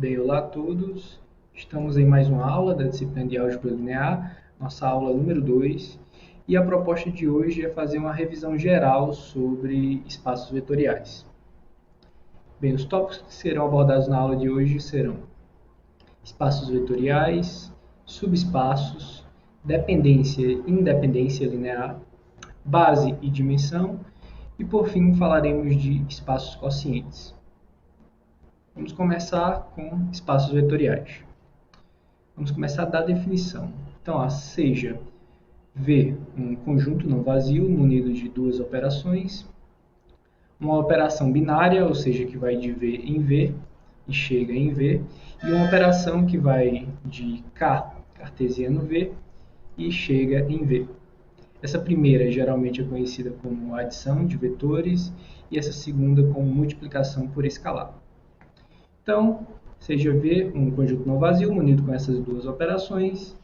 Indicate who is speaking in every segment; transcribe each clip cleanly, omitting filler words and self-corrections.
Speaker 1: Bem, olá a todos. Estamos em mais uma aula da disciplina de Álgebra Linear, nossa aula número 2, e a proposta de hoje é fazer uma revisão geral sobre espaços vetoriais. Bem, os tópicos que serão abordados na aula de hoje serão espaços vetoriais, subespaços, dependência e independência linear, base e dimensão, e por fim falaremos de espaços quocientes. Vamos começar com espaços vetoriais. Vamos começar da definição. Então, seja V um conjunto não vazio munido de duas operações, uma operação binária, ou seja, que vai de V em V e chega em V, e uma operação que vai de K, cartesiano V, e chega em V. Essa primeira geralmente é conhecida como adição de vetores e essa segunda como multiplicação por escalar. Então, seja V um conjunto não vazio munido com essas duas operações.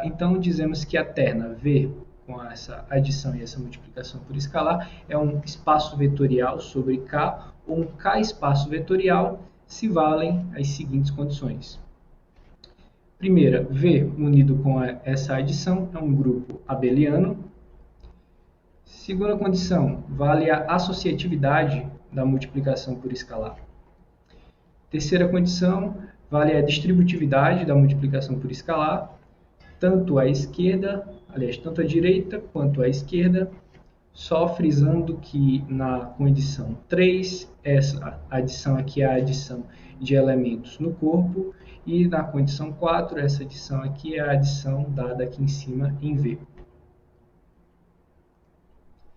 Speaker 1: Então, dizemos que a terna V, com essa adição e essa multiplicação por escalar, é um espaço vetorial sobre K, ou um K espaço vetorial, se valem as seguintes condições. Primeira, V unido com essa adição é um grupo abeliano. Segunda condição, vale a associatividade da multiplicação por escalar. Terceira condição, vale a distributividade da multiplicação por escalar, tanto à esquerda, aliás, tanto à direita quanto à esquerda, só frisando que na condição 3, essa adição aqui é a adição de elementos no corpo, e na condição 4, essa adição aqui é a adição dada aqui em cima em V.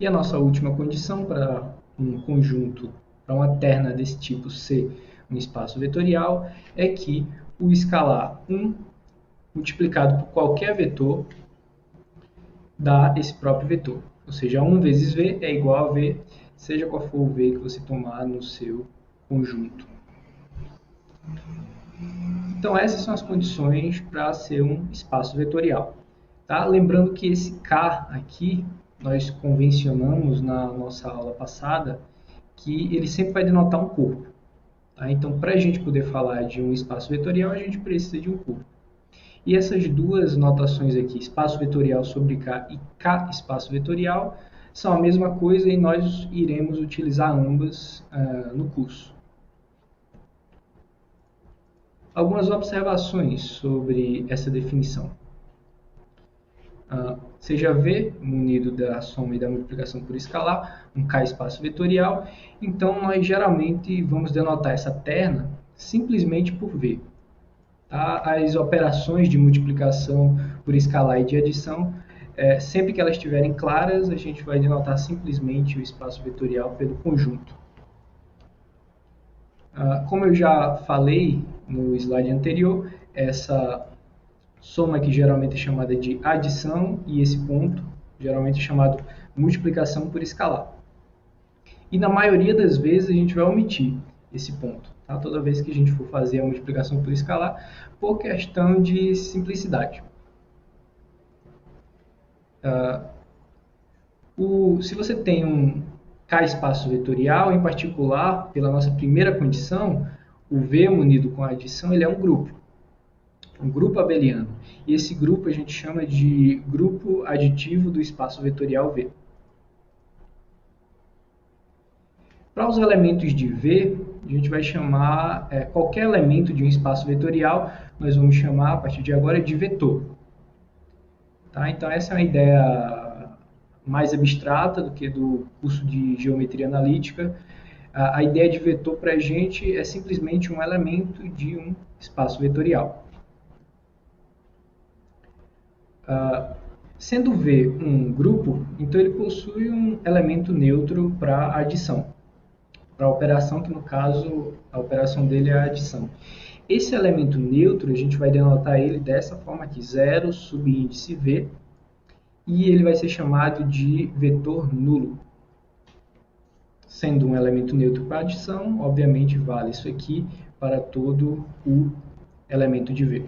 Speaker 1: E a nossa última condição para um conjunto, para uma terna desse tipo C, um espaço vetorial, é que o escalar 1 multiplicado por qualquer vetor dá esse próprio vetor. Ou seja, 1 vezes V é igual a V, seja qual for o V que você tomar no seu conjunto. Então, essas são as condições para ser um espaço vetorial. Tá? Lembrando que esse K aqui, nós convencionamos na nossa aula passada, que ele sempre vai denotar um corpo. Tá? Então, para a gente poder falar de um espaço vetorial, a gente precisa de um corpo. E essas duas notações aqui, espaço vetorial sobre K e K espaço vetorial, são a mesma coisa e nós iremos utilizar ambas no curso. Algumas observações sobre essa definição. Seja V munido da soma e da multiplicação por escalar, um K espaço vetorial, então nós geralmente vamos denotar essa terna simplesmente por V. Tá? As operações de multiplicação por escalar e de adição, sempre que elas estiverem claras, a gente vai denotar simplesmente o espaço vetorial pelo conjunto. Como eu já falei no slide anterior, essa soma que geralmente é chamada de adição e esse ponto geralmente é chamado multiplicação por escalar. E na maioria das vezes a gente vai omitir esse ponto, tá? Toda vez que a gente for fazer a multiplicação por escalar, por questão de simplicidade. Se você tem um K espaço vetorial, em particular, pela nossa primeira condição, o V munido com a adição, ele é um grupo abeliano. E esse grupo a gente chama de grupo aditivo do espaço vetorial V. Para os elementos de V, a gente vai chamar qualquer elemento de um espaço vetorial, nós vamos chamar a partir de agora de vetor. Tá? Então essa é uma ideia mais abstrata do que do curso de geometria analítica. A ideia de vetor para a gente é simplesmente um elemento de um espaço vetorial. Sendo V um grupo, então ele possui um elemento neutro para adição. Para a operação, que no caso, a operação dele é a adição. Esse elemento neutro, a gente vai denotar ele dessa forma aqui, 0 subíndice V, e ele vai ser chamado de vetor nulo. Sendo um elemento neutro para adição, obviamente vale isso aqui para todo o elemento de V.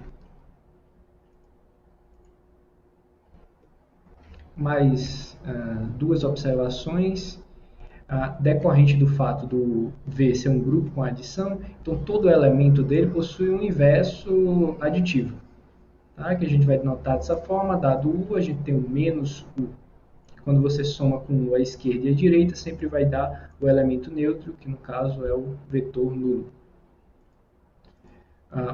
Speaker 1: Mais duas observações. decorrente do fato do V ser um grupo com adição, então todo elemento dele possui um inverso aditivo. Tá? Que a gente vai notar dessa forma, dado U, a gente tem o menos U. Quando você soma com U à esquerda e à direita, sempre vai dar o elemento neutro, que no caso é o vetor nulo.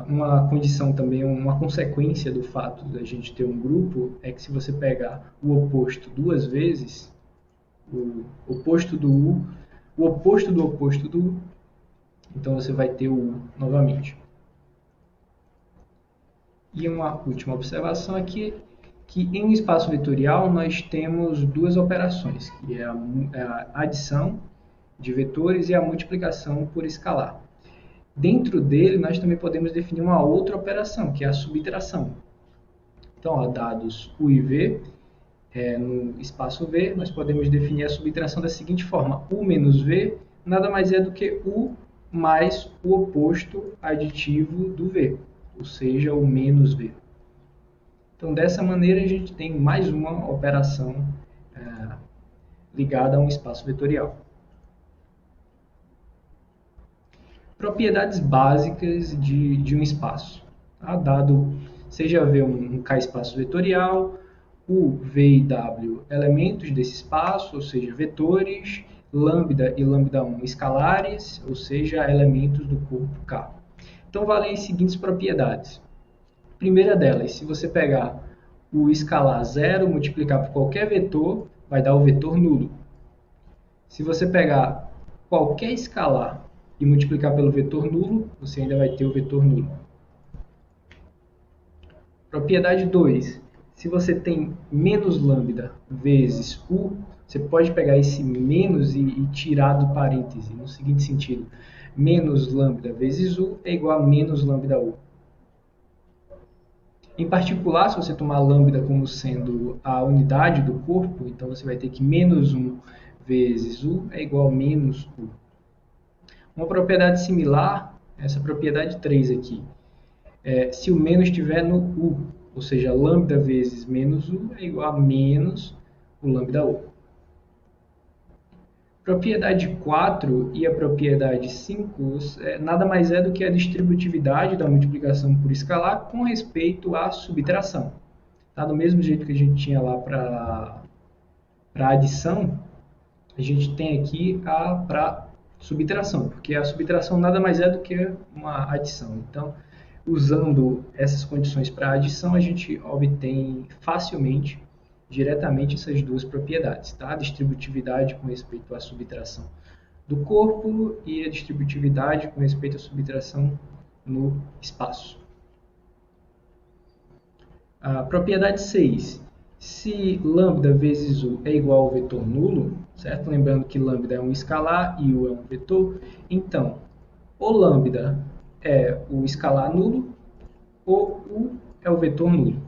Speaker 1: Uma condição também, uma consequência do fato da gente ter um grupo, é que se você pegar o oposto duas vezes, o oposto do U, o oposto do oposto do U, então você vai ter o U novamente. E uma última observação aqui, que em um espaço vetorial nós temos duas operações, que é a adição de vetores e a multiplicação por escalar. Dentro dele, nós também podemos definir uma outra operação, que é a subtração. Então, dados U e V, no espaço V, nós podemos definir a subtração da seguinte forma. U menos V nada mais é do que U mais o oposto aditivo do V, ou seja, o menos V. Então, dessa maneira, a gente tem mais uma operação ligada a um espaço vetorial. Propriedades básicas de um espaço. Tá? Dado, seja V um K-espaço vetorial, U, V e W elementos desse espaço, ou seja, vetores, lambda e lambda1 escalares, ou seja, elementos do corpo K. Então, valem as seguintes propriedades. Primeira delas, se você pegar o escalar 0, multiplicar por qualquer vetor, vai dar o vetor nulo. Se você pegar qualquer escalar e multiplicar pelo vetor nulo, você ainda vai ter o vetor nulo. Propriedade 2. Se você tem menos lambda vezes U, você pode pegar esse menos e tirar do parêntese, no seguinte sentido. Menos lambda vezes U é igual a menos lambda U. Em particular, se você tomar lambda como sendo a unidade do corpo, então você vai ter que menos 1 vezes U é igual a menos U. Uma propriedade similar, essa propriedade 3 aqui, se o menos estiver no U, ou seja, lambda vezes menos U é igual a menos o lambda U. Propriedade 4 e a propriedade 5 nada mais é do que a distributividade da multiplicação por escalar com respeito à subtração. Tá? Do mesmo jeito que a gente tinha lá para a adição, a gente tem aqui para subtração, porque a subtração nada mais é do que uma adição. Então, usando essas condições para adição, a gente obtém facilmente, diretamente, essas duas propriedades. Tá? A distributividade com respeito à subtração do corpo e a distributividade com respeito à subtração no espaço. A propriedade 6. Se lambda vezes U é igual ao vetor nulo, certo? Lembrando que lambda é um escalar e U é um vetor, então, o lambda é o escalar nulo, ou U é o vetor nulo.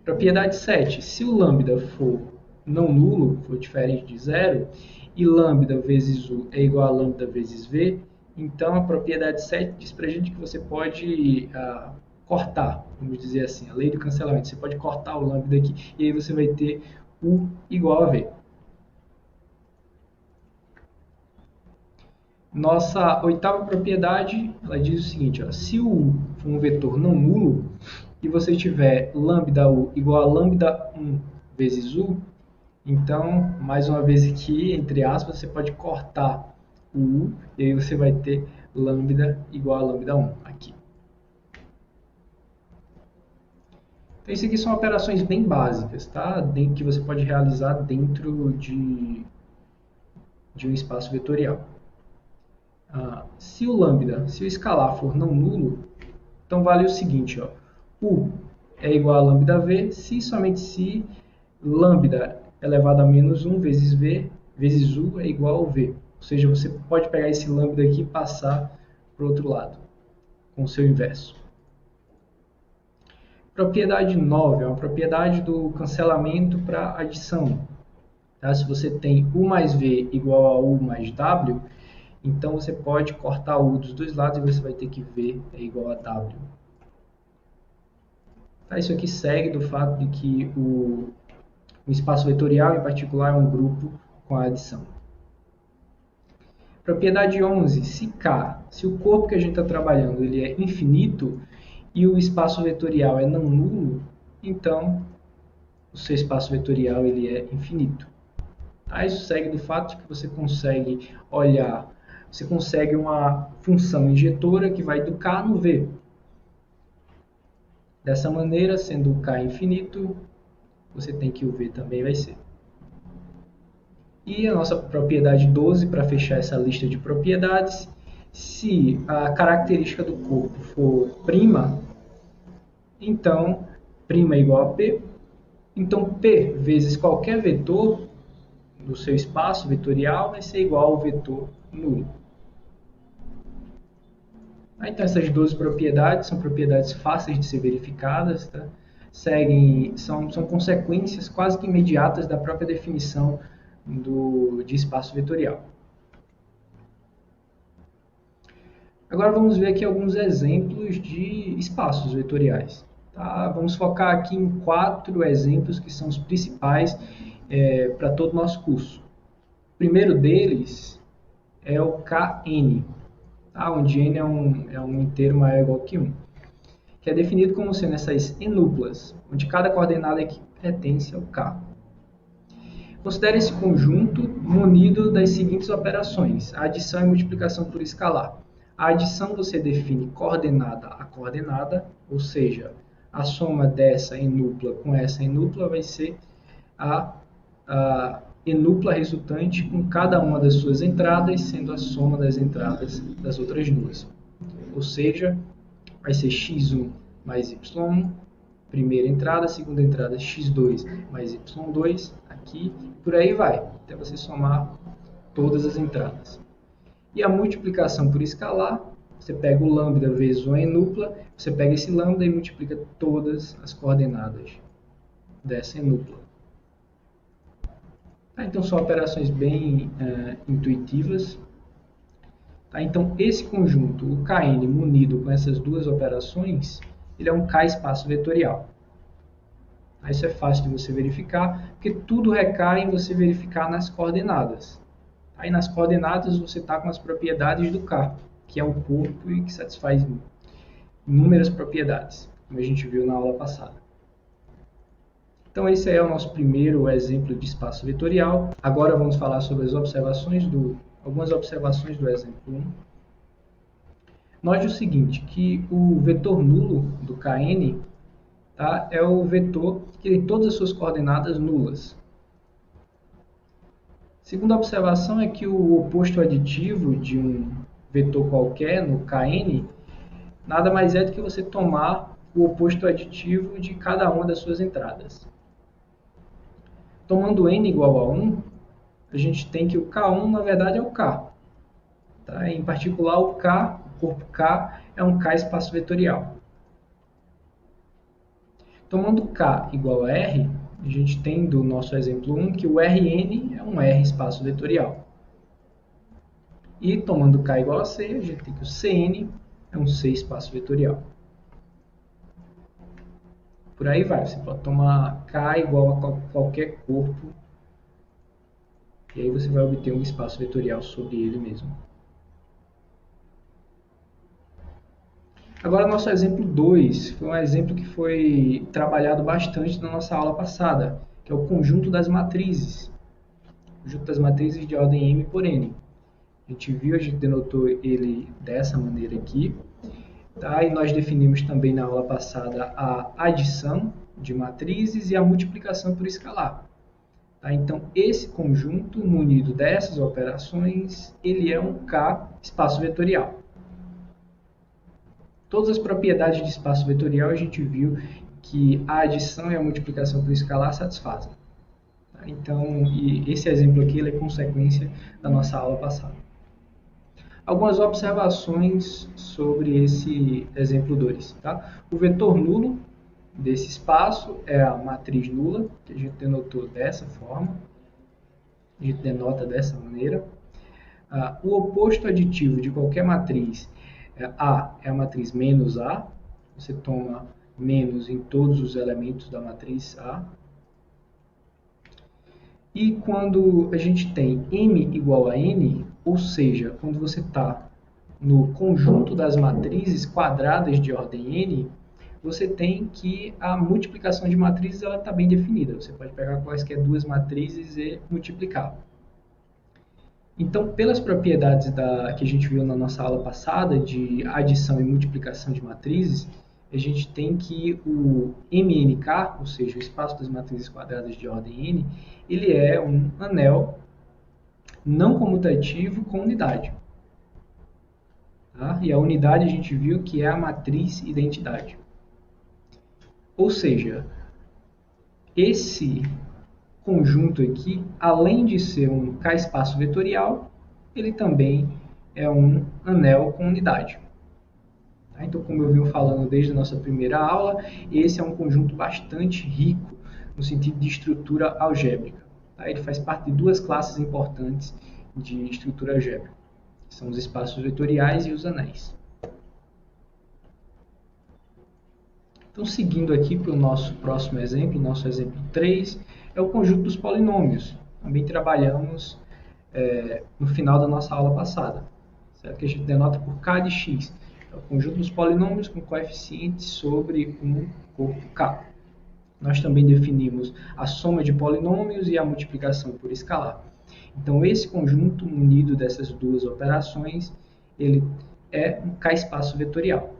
Speaker 1: Propriedade 7. Se o lambda for não nulo, for diferente de zero, e lambda vezes U é igual a lambda vezes V, então a propriedade 7 diz para a gente que você pode cortar, vamos dizer assim, a lei do cancelamento. Você pode cortar o lambda aqui e aí você vai ter U igual a V. Nossa oitava propriedade, ela diz o seguinte, ó, se o U for um vetor não nulo e você tiver lambda U igual a lambda 1 vezes U, então, mais uma vez aqui, entre aspas, você pode cortar o U e aí você vai ter lambda igual a lambda 1 aqui. Então, isso aqui são operações bem básicas, tá? Que você pode realizar dentro de um espaço vetorial. Se o lambda, se o escalar for não nulo, então vale o seguinte, ó, U é igual a lambda V, se somente se lambda elevado a menos 1 vezes V vezes U é igual ao V. Ou seja, você pode pegar esse lambda aqui e passar para o outro lado, com o seu inverso. Propriedade 9 é uma propriedade do cancelamento para adição. Tá? Se você tem U mais V igual a U mais W, então você pode cortar o U dos dois lados e você vai ter que V é igual a W. Tá? Isso aqui segue do fato de que Um espaço vetorial, em particular, é um grupo com a adição. Propriedade 11, se K, se o corpo que a gente está trabalhando ele é infinito e o espaço vetorial é não nulo, então o seu espaço vetorial ele é infinito. Tá? Isso segue do fato de que você consegue olhar, você consegue uma função injetora que vai do K no V. Dessa maneira, sendo o K infinito, você tem que o V também vai ser. E a nossa propriedade 12, para fechar essa lista de propriedades, se a característica do corpo for prima, então prima é igual a P, então P vezes qualquer vetor do seu espaço vetorial vai ser igual ao vetor nulo. Então essas 12 propriedades são propriedades fáceis de ser verificadas, tá? São consequências quase que imediatas da própria definição de espaço vetorial. Agora vamos ver aqui alguns exemplos de espaços vetoriais. Tá? Vamos focar aqui em 4 exemplos que são os principais para todo o nosso curso. O primeiro deles é o Kn, tá? Onde n é um inteiro maior ou igual que 1, que é definido como sendo essas enuplas, onde cada coordenada aqui pertence ao K. Considere esse conjunto munido das seguintes operações: a adição e multiplicação por escalar. A adição você define coordenada a coordenada, ou seja, a soma dessa enupla com essa enupla vai ser a enupla resultante com cada uma das suas entradas, sendo a soma das entradas das outras duas. Ou seja, vai ser x1 mais y1, primeira entrada, segunda entrada x2 mais y2, aqui, por aí vai, até você somar todas as entradas. E a multiplicação por escalar, você pega o lambda vezes uma enupla, você pega esse lambda e multiplica todas as coordenadas dessa enupla. Tá? Então são operações bem intuitivas. Tá? Então esse conjunto, o Kn munido com essas duas operações, ele é um K espaço vetorial. Isso é fácil de você verificar, porque tudo recai em você verificar nas coordenadas. Aí nas coordenadas você está com as propriedades do K, que é um corpo e que satisfaz inúmeras propriedades, como a gente viu na aula passada. Então esse é o nosso primeiro exemplo de espaço vetorial. Agora vamos falar sobre algumas observações do exemplo 1. Note o seguinte, que o vetor nulo do Kn, tá, é o vetor que tem todas as suas coordenadas nulas. Segunda observação é que o oposto aditivo de um vetor qualquer no Kn nada mais é do que você tomar o oposto aditivo de cada uma das suas entradas. Tomando n igual a 1, a gente tem que o K1 na verdade é o K. Tá? Em particular o K, o corpo K, é um K espaço vetorial. Tomando K igual a R, a gente tem do nosso exemplo 1 que o Rn é um R espaço vetorial. E tomando K igual a C, a gente tem que o Cn é um C espaço vetorial. Por aí vai, você pode tomar K igual a qualquer corpo, e aí você vai obter um espaço vetorial sobre ele mesmo. Agora, nosso exemplo 2 foi um exemplo que foi trabalhado bastante na nossa aula passada, que é o conjunto das matrizes. O conjunto das matrizes de ordem M por N. A gente denotou ele dessa maneira aqui. Tá? E nós definimos também na aula passada a adição de matrizes e a multiplicação por escalar. Tá? Então, esse conjunto munido dessas operações, ele é um K espaço vetorial. Todas as propriedades de espaço vetorial a gente viu que a adição e a multiplicação por escalar satisfazem. Tá? Então, esse exemplo aqui ele é consequência da nossa aula passada. Algumas observações sobre esse exemplo 2. Tá? O vetor nulo desse espaço é a matriz nula, que a gente denotou dessa forma. A gente denota dessa maneira. O oposto aditivo de qualquer matriz, A é a matriz menos A. Você toma menos em todos os elementos da matriz A. E quando a gente tem m igual a n, ou seja, quando você está no conjunto das matrizes quadradas de ordem n, você tem que a multiplicação de matrizes está bem definida. Você pode pegar quaisquer duas matrizes e multiplicar. Então, pelas propriedades que a gente viu na nossa aula passada, de adição e multiplicação de matrizes, a gente tem que o MNK, ou seja, o espaço das matrizes quadradas de ordem n, ele é um anel não comutativo com unidade. Tá? E a unidade a gente viu que é a matriz identidade. Ou seja, esse conjunto aqui, além de ser um K-espaço vetorial, ele também é um anel com unidade. Tá? Então, como eu venho falando desde a nossa primeira aula, esse é um conjunto bastante rico no sentido de estrutura algébrica. Tá? Ele faz parte de duas classes importantes de estrutura algébrica, que são os espaços vetoriais e os anéis. Então, seguindo aqui para o nosso próximo exemplo, nosso exemplo 3, é o conjunto dos polinômios. Também trabalhamos no final da nossa aula passada, certo? Que a gente denota por K de x. É o conjunto dos polinômios com coeficientes sobre um corpo K. Nós também definimos a soma de polinômios e a multiplicação por escalar. Então, esse conjunto unido dessas duas operações, ele é um K-espaço vetorial.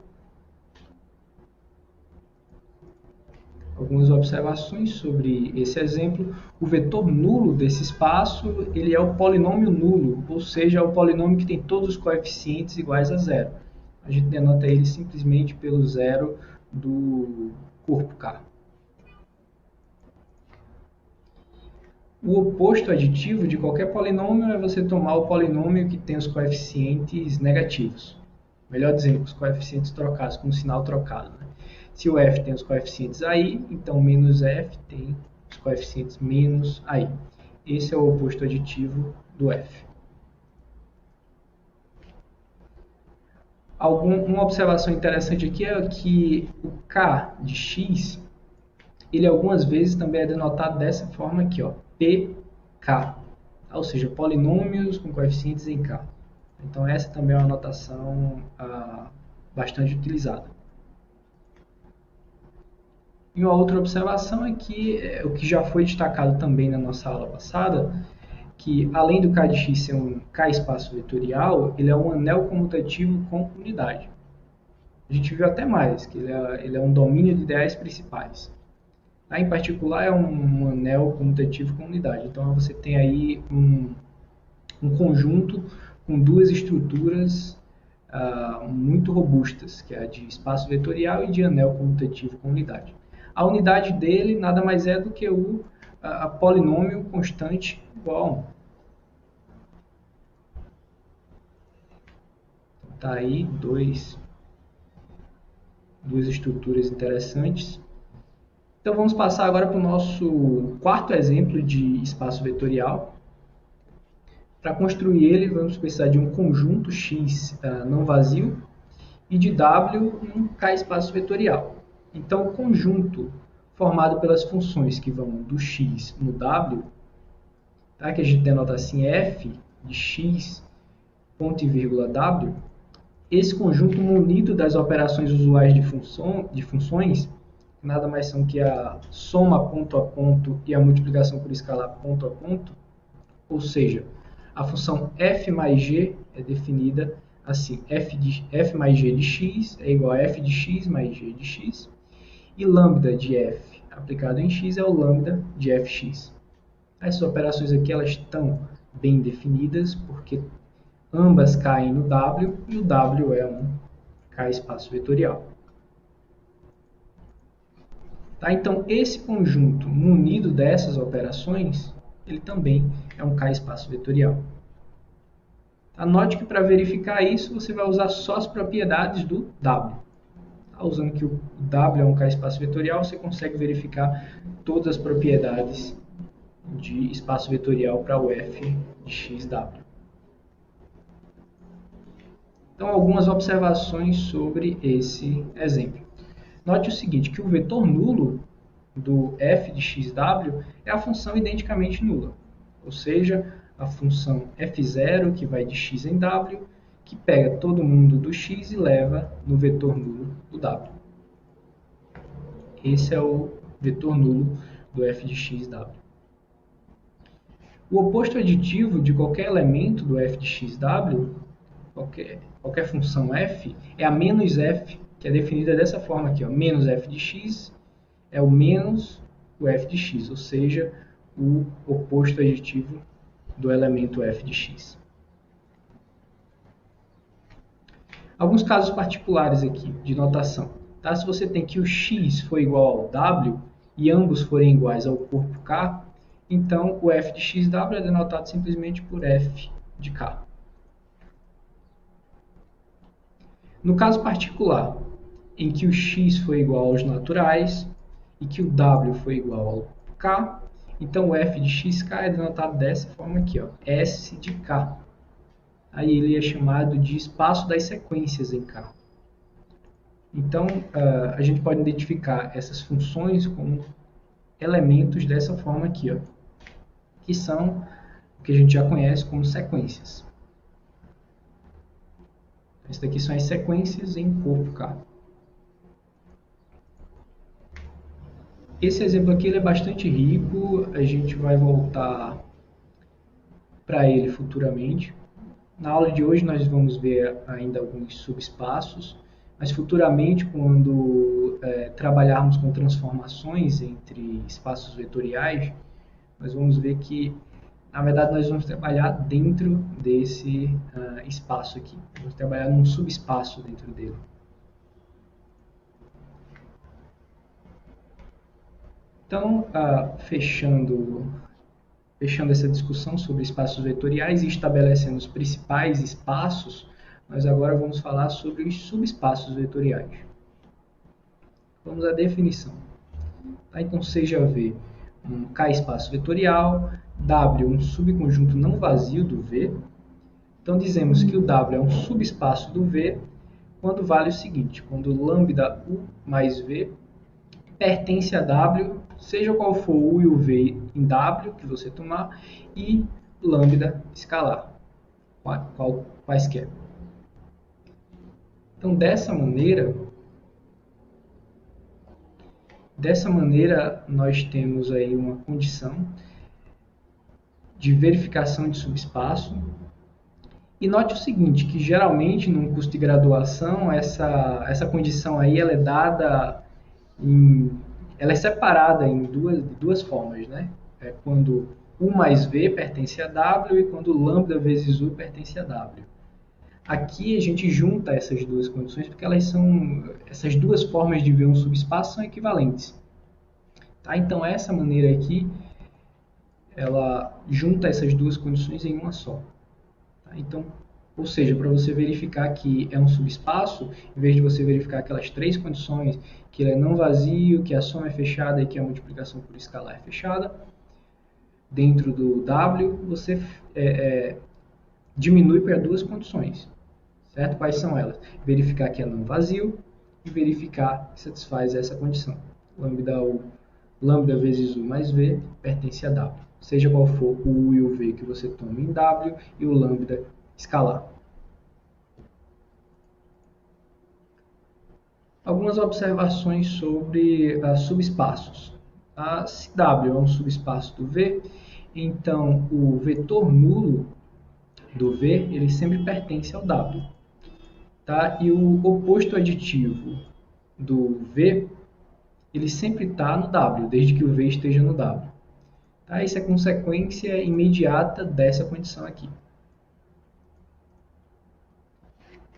Speaker 1: Algumas observações sobre esse exemplo. O vetor nulo desse espaço, ele é o polinômio nulo, ou seja, é o polinômio que tem todos os coeficientes iguais a zero. A gente denota ele simplesmente pelo zero do corpo K. O oposto aditivo de qualquer polinômio é você tomar o polinômio que tem os coeficientes negativos. Melhor dizendo, os coeficientes trocados, com o sinal trocado. Né? Se o f tem os coeficientes aí, então menos f tem os coeficientes menos aí. Esse é o oposto aditivo do f. Uma observação interessante aqui é que o k de x, ele algumas vezes também é denotado dessa forma aqui, ó, pk, ou seja, polinômios com coeficientes em k. Então essa também é uma notação bastante utilizada. E uma outra observação é que o que já foi destacado também na nossa aula passada, que além do K de x ser um K-espaço vetorial, ele é um anel comutativo com unidade. A gente viu até mais, que ele é um domínio de ideais principais. Em particular, é um anel comutativo com unidade. Então, você tem aí um conjunto com duas estruturas muito robustas, que é a de espaço vetorial e de anel comutativo com unidade. A unidade dele nada mais é do que a polinômio constante igual a 1. Tá aí duas estruturas interessantes. Então vamos passar agora para o nosso quarto exemplo de espaço vetorial. Para construir ele, vamos precisar de um conjunto X não vazio e de W um K-espaço vetorial. Então, o conjunto formado pelas funções que vão do X no W, tá? Que a gente denota assim f de x, ponto e vírgula W, esse conjunto munido das operações usuais de funções, que nada mais são que a soma ponto a ponto e a multiplicação por escalar ponto a ponto, ou seja, a função f mais g é definida assim, f mais g de x é igual a f de x mais g de x, e lambda de f aplicado em x é o lambda de fx. Essas operações aqui elas estão bem definidas, porque ambas caem no W, e o W é um K-espaço vetorial. Tá? Então, esse conjunto munido dessas operações, ele também é um K-espaço vetorial. Anote que para verificar isso, você vai usar só as propriedades do W. Usando que o W é um K-espaço vetorial, você consegue verificar todas as propriedades de espaço vetorial para o f de xw. Então, algumas observações sobre esse exemplo. Note o seguinte, que o vetor nulo do f de xw é a função identicamente nula. ou seja, a função f0, que vai de x em w, que pega todo mundo do x e leva no vetor nulo do w. Esse é o vetor nulo do f de x, w. O oposto aditivo de qualquer elemento do f de x, w, qualquer função f, é a menos f, que é definida dessa forma aqui, ó, menos f de x é o menos o f de x, ou seja, o oposto aditivo do elemento f de x. Alguns casos particulares aqui de notação. Tá? Se você tem que o x for igual ao w e ambos forem iguais ao corpo k, então o f de xw é denotado simplesmente por f de k. No caso particular, em que o x for igual aos naturais e que o w for igual ao k, então o f de xk é denotado dessa forma aqui, ó, s de k. Aí ele é chamado de espaço das sequências em k. Então, a gente pode identificar essas funções como elementos dessa forma aqui, ó, que são o que a gente já conhece como sequências. Essas daqui são as sequências em corpo k. Esse exemplo aqui ele é bastante rico, a gente vai voltar para ele futuramente. Na aula de hoje nós vamos ver ainda alguns subespaços, mas futuramente, quando trabalharmos com transformações entre espaços vetoriais, nós vamos ver que, na verdade, nós vamos trabalhar dentro desse espaço aqui. Vamos trabalhar num subespaço dentro dele. Então, fechando essa discussão sobre espaços vetoriais e estabelecendo os principais espaços, nós agora vamos falar sobre os subespaços vetoriais. Vamos à definição. Tá? Então, seja V um K-espaço vetorial, W um subconjunto não vazio do V. Então, dizemos que o W é um subespaço do V quando vale o seguinte, quando lambda U mais V pertence a W, seja qual for o U e o V em W que você tomar, e lambda escalar, quaisquer. Então, dessa maneira, nós temos aí uma condição de verificação de subespaço. E note o seguinte, que geralmente, num curso de graduação, essa condição aí ela é dada ela é separada em duas formas, né? Quando U mais V pertence a W e quando lambda vezes U pertence a W. Aqui a gente junta essas duas condições porque essas duas formas de ver um subespaço são equivalentes. Tá? Então essa maneira aqui, ela junta essas duas condições em uma só. Tá? Então, ou seja, para você verificar que é um subespaço, em vez de você verificar aquelas três condições, que ele é não vazio, que a soma é fechada e que a multiplicação por escalar é fechada, dentro do W, você diminui para duas condições. Certo? Quais são elas? Verificar que é não vazio e verificar que satisfaz essa condição. Lambda vezes U mais V pertence a W. Seja qual for o U e o V que você toma em W e o lambda escalar. Algumas observações sobre subespaços. Se W é um subespaço do V, então o vetor nulo do V ele sempre pertence ao W. Tá? E o oposto aditivo do V ele sempre está no W, desde que o V esteja no W. Tá? Isso é consequência imediata dessa condição aqui.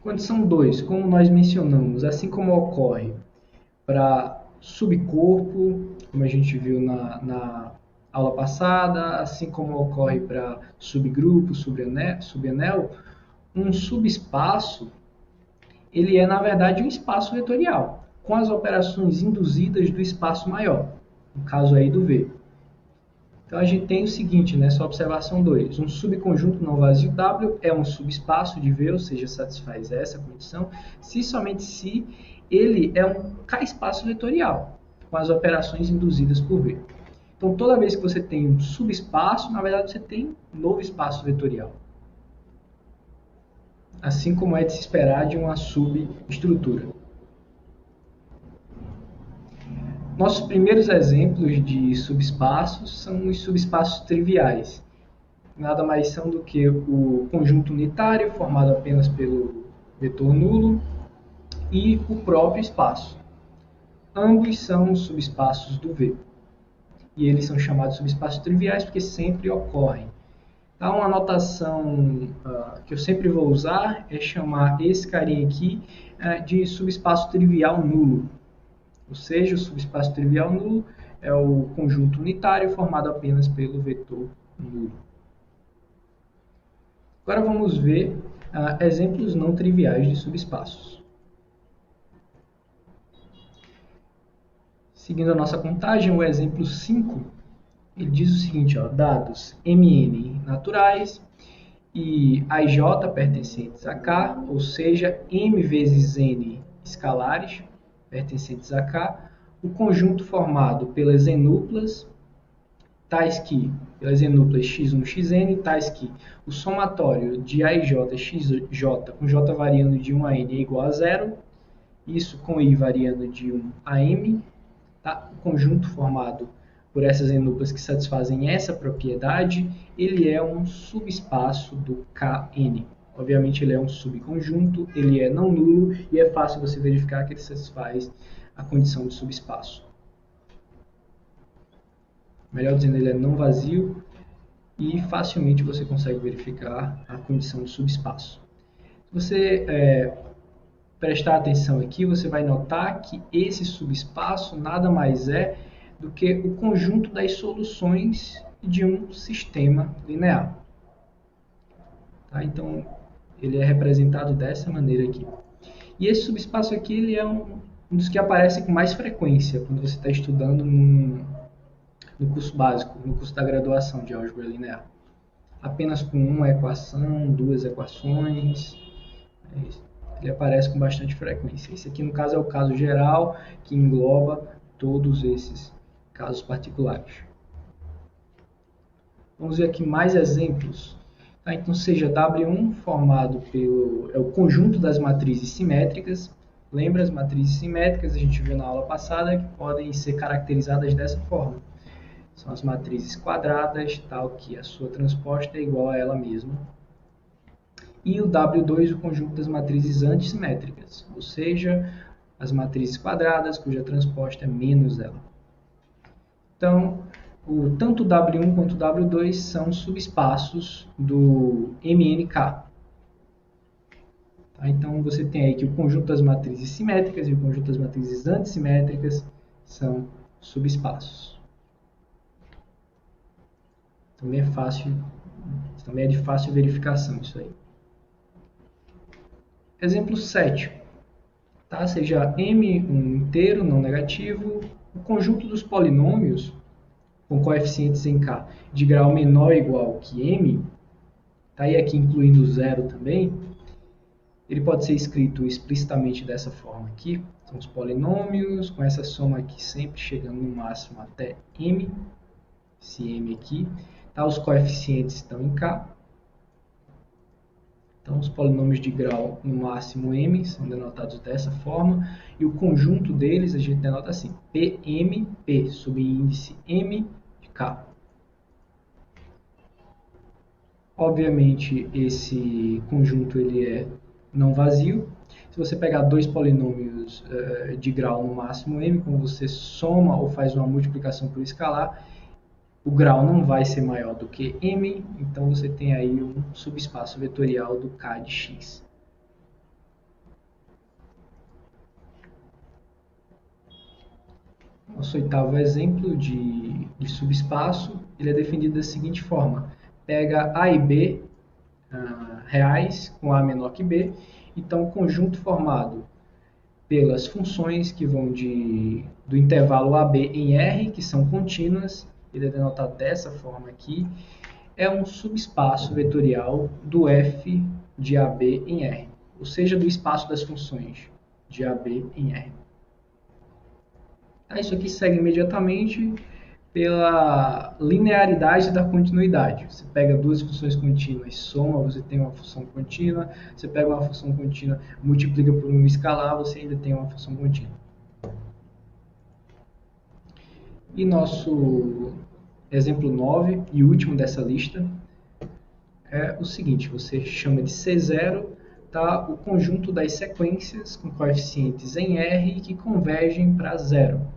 Speaker 1: Condição 2, como nós mencionamos, assim como ocorre para subcorpo, como a gente viu na aula passada, assim como ocorre para subgrupo, subanel, um subespaço ele é, na verdade, um espaço vetorial, com as operações induzidas do espaço maior, no caso aí do V. Então, a gente tem o seguinte, nessa observação 2, um subconjunto não vazio W é um subespaço de V, ou seja, satisfaz essa condição, somente se ele é um K-espaço vetorial, com as operações induzidas por V. Então, toda vez que você tem um subespaço, na verdade você tem um novo espaço vetorial. Assim como é de se esperar de uma subestrutura. Nossos primeiros exemplos de subespaços são os subespaços triviais. Nada mais são do que o conjunto unitário, formado apenas pelo vetor nulo, e o próprio espaço. Ambos são subespaços do V. E eles são chamados de subespaços triviais porque sempre ocorrem. Então, uma notação que eu sempre vou usar é chamar esse carinha aqui de subespaço trivial nulo. Ou seja, o subespaço trivial nulo é o conjunto unitário formado apenas pelo vetor nulo. Agora vamos ver exemplos não triviais de subespaços. Seguindo a nossa contagem, o exemplo 5, ele diz o seguinte, ó, dados Mn naturais e AJ pertencentes a K, ou seja, M vezes N escalares pertencentes a K, o conjunto formado pelas enuplas, tais que, pelas enuplas x1, xn, tais que o somatório de AJ, xj, com j variando de 1 a n é igual a 0, isso com i variando de 1 a m, tá? O conjunto formado por essas enuplas que satisfazem essa propriedade, ele é um subespaço do Kn. Obviamente ele é um subconjunto, ele é não nulo e é fácil você verificar que ele satisfaz a condição de subespaço. Melhor dizendo, ele é não vazio e facilmente você consegue verificar a condição de subespaço. Se você prestar atenção aqui, você vai notar que esse subespaço nada mais é do que o conjunto das soluções de um sistema linear. Tá? Então, ele é representado dessa maneira aqui. E esse subespaço aqui ele é um dos que aparece com mais frequência quando você está estudando no curso básico, no curso da graduação de álgebra linear. Apenas com uma equação, duas equações, ele aparece com bastante frequência. Esse aqui, no caso, é o caso geral, que engloba todos esses casos particulares. Vamos ver aqui mais exemplos. Tá? Então, seja W1 formado pelo o conjunto das matrizes simétricas. Lembra, as matrizes simétricas, a gente viu na aula passada, que podem ser caracterizadas dessa forma. São as matrizes quadradas, tal que a sua transposta é igual a ela mesma. E o W2, o conjunto das matrizes antissimétricas, ou seja, as matrizes quadradas, cuja transposta é menos ela. Então, tanto o W1 quanto o W2 são subespaços do MNK. Tá? Então, você tem aí que o conjunto das matrizes simétricas e o conjunto das matrizes antissimétricas são subespaços. Também é de fácil verificação isso aí. Exemplo 7. Tá? Seja M um inteiro não negativo, o conjunto dos polinômios com coeficientes em K de grau menor ou igual que M, tá? E aqui incluindo zero também, ele pode ser escrito explicitamente dessa forma aqui. São os polinômios com essa soma aqui sempre chegando no máximo até M, esse M aqui. Tá? Os coeficientes estão em K. Então, os polinômios de grau no máximo m são denotados dessa forma, e o conjunto deles a gente denota assim, Pm, P, subíndice m de k. Obviamente, esse conjunto ele é não vazio. Se você pegar dois polinômios de grau no máximo m, quando você soma ou faz uma multiplicação por escalar, o grau não vai ser maior do que m, então você tem aí um subespaço vetorial do k de x. Nosso oitavo exemplo de subespaço, ele é definido da seguinte forma. Pega a e b reais com a menor que b, então o conjunto formado pelas funções que vão do intervalo AB em R, que são contínuas, ele é denotado dessa forma aqui, é um subespaço vetorial do f de AB em R, ou seja, do espaço das funções de AB em R. Isso aqui segue imediatamente pela linearidade da continuidade. Você pega duas funções contínuas, soma, você tem uma função contínua. Você pega uma função contínua, multiplica por um escalar, você ainda tem uma função contínua. E nosso exemplo 9 e último dessa lista é o seguinte: você chama de C0 tá, o conjunto das sequências com coeficientes em R que convergem para zero.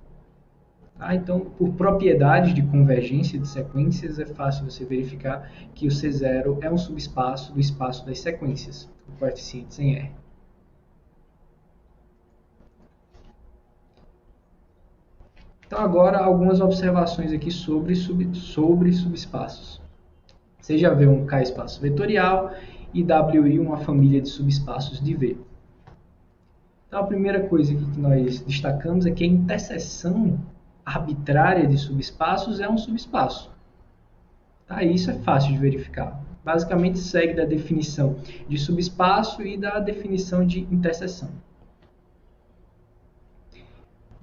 Speaker 1: Tá? Então, por propriedade de convergência de sequências, é fácil você verificar que o C0 é um subespaço do espaço das sequências com coeficientes em R. Então, agora, algumas observações aqui sobre subespaços. Você já vê um K-espaço vetorial e WI uma família de subespaços de V. Então, a primeira coisa que nós destacamos é que a interseção arbitrária de subespaços é um subespaço. Tá? Isso é fácil de verificar. Basicamente, segue da definição de subespaço e da definição de interseção.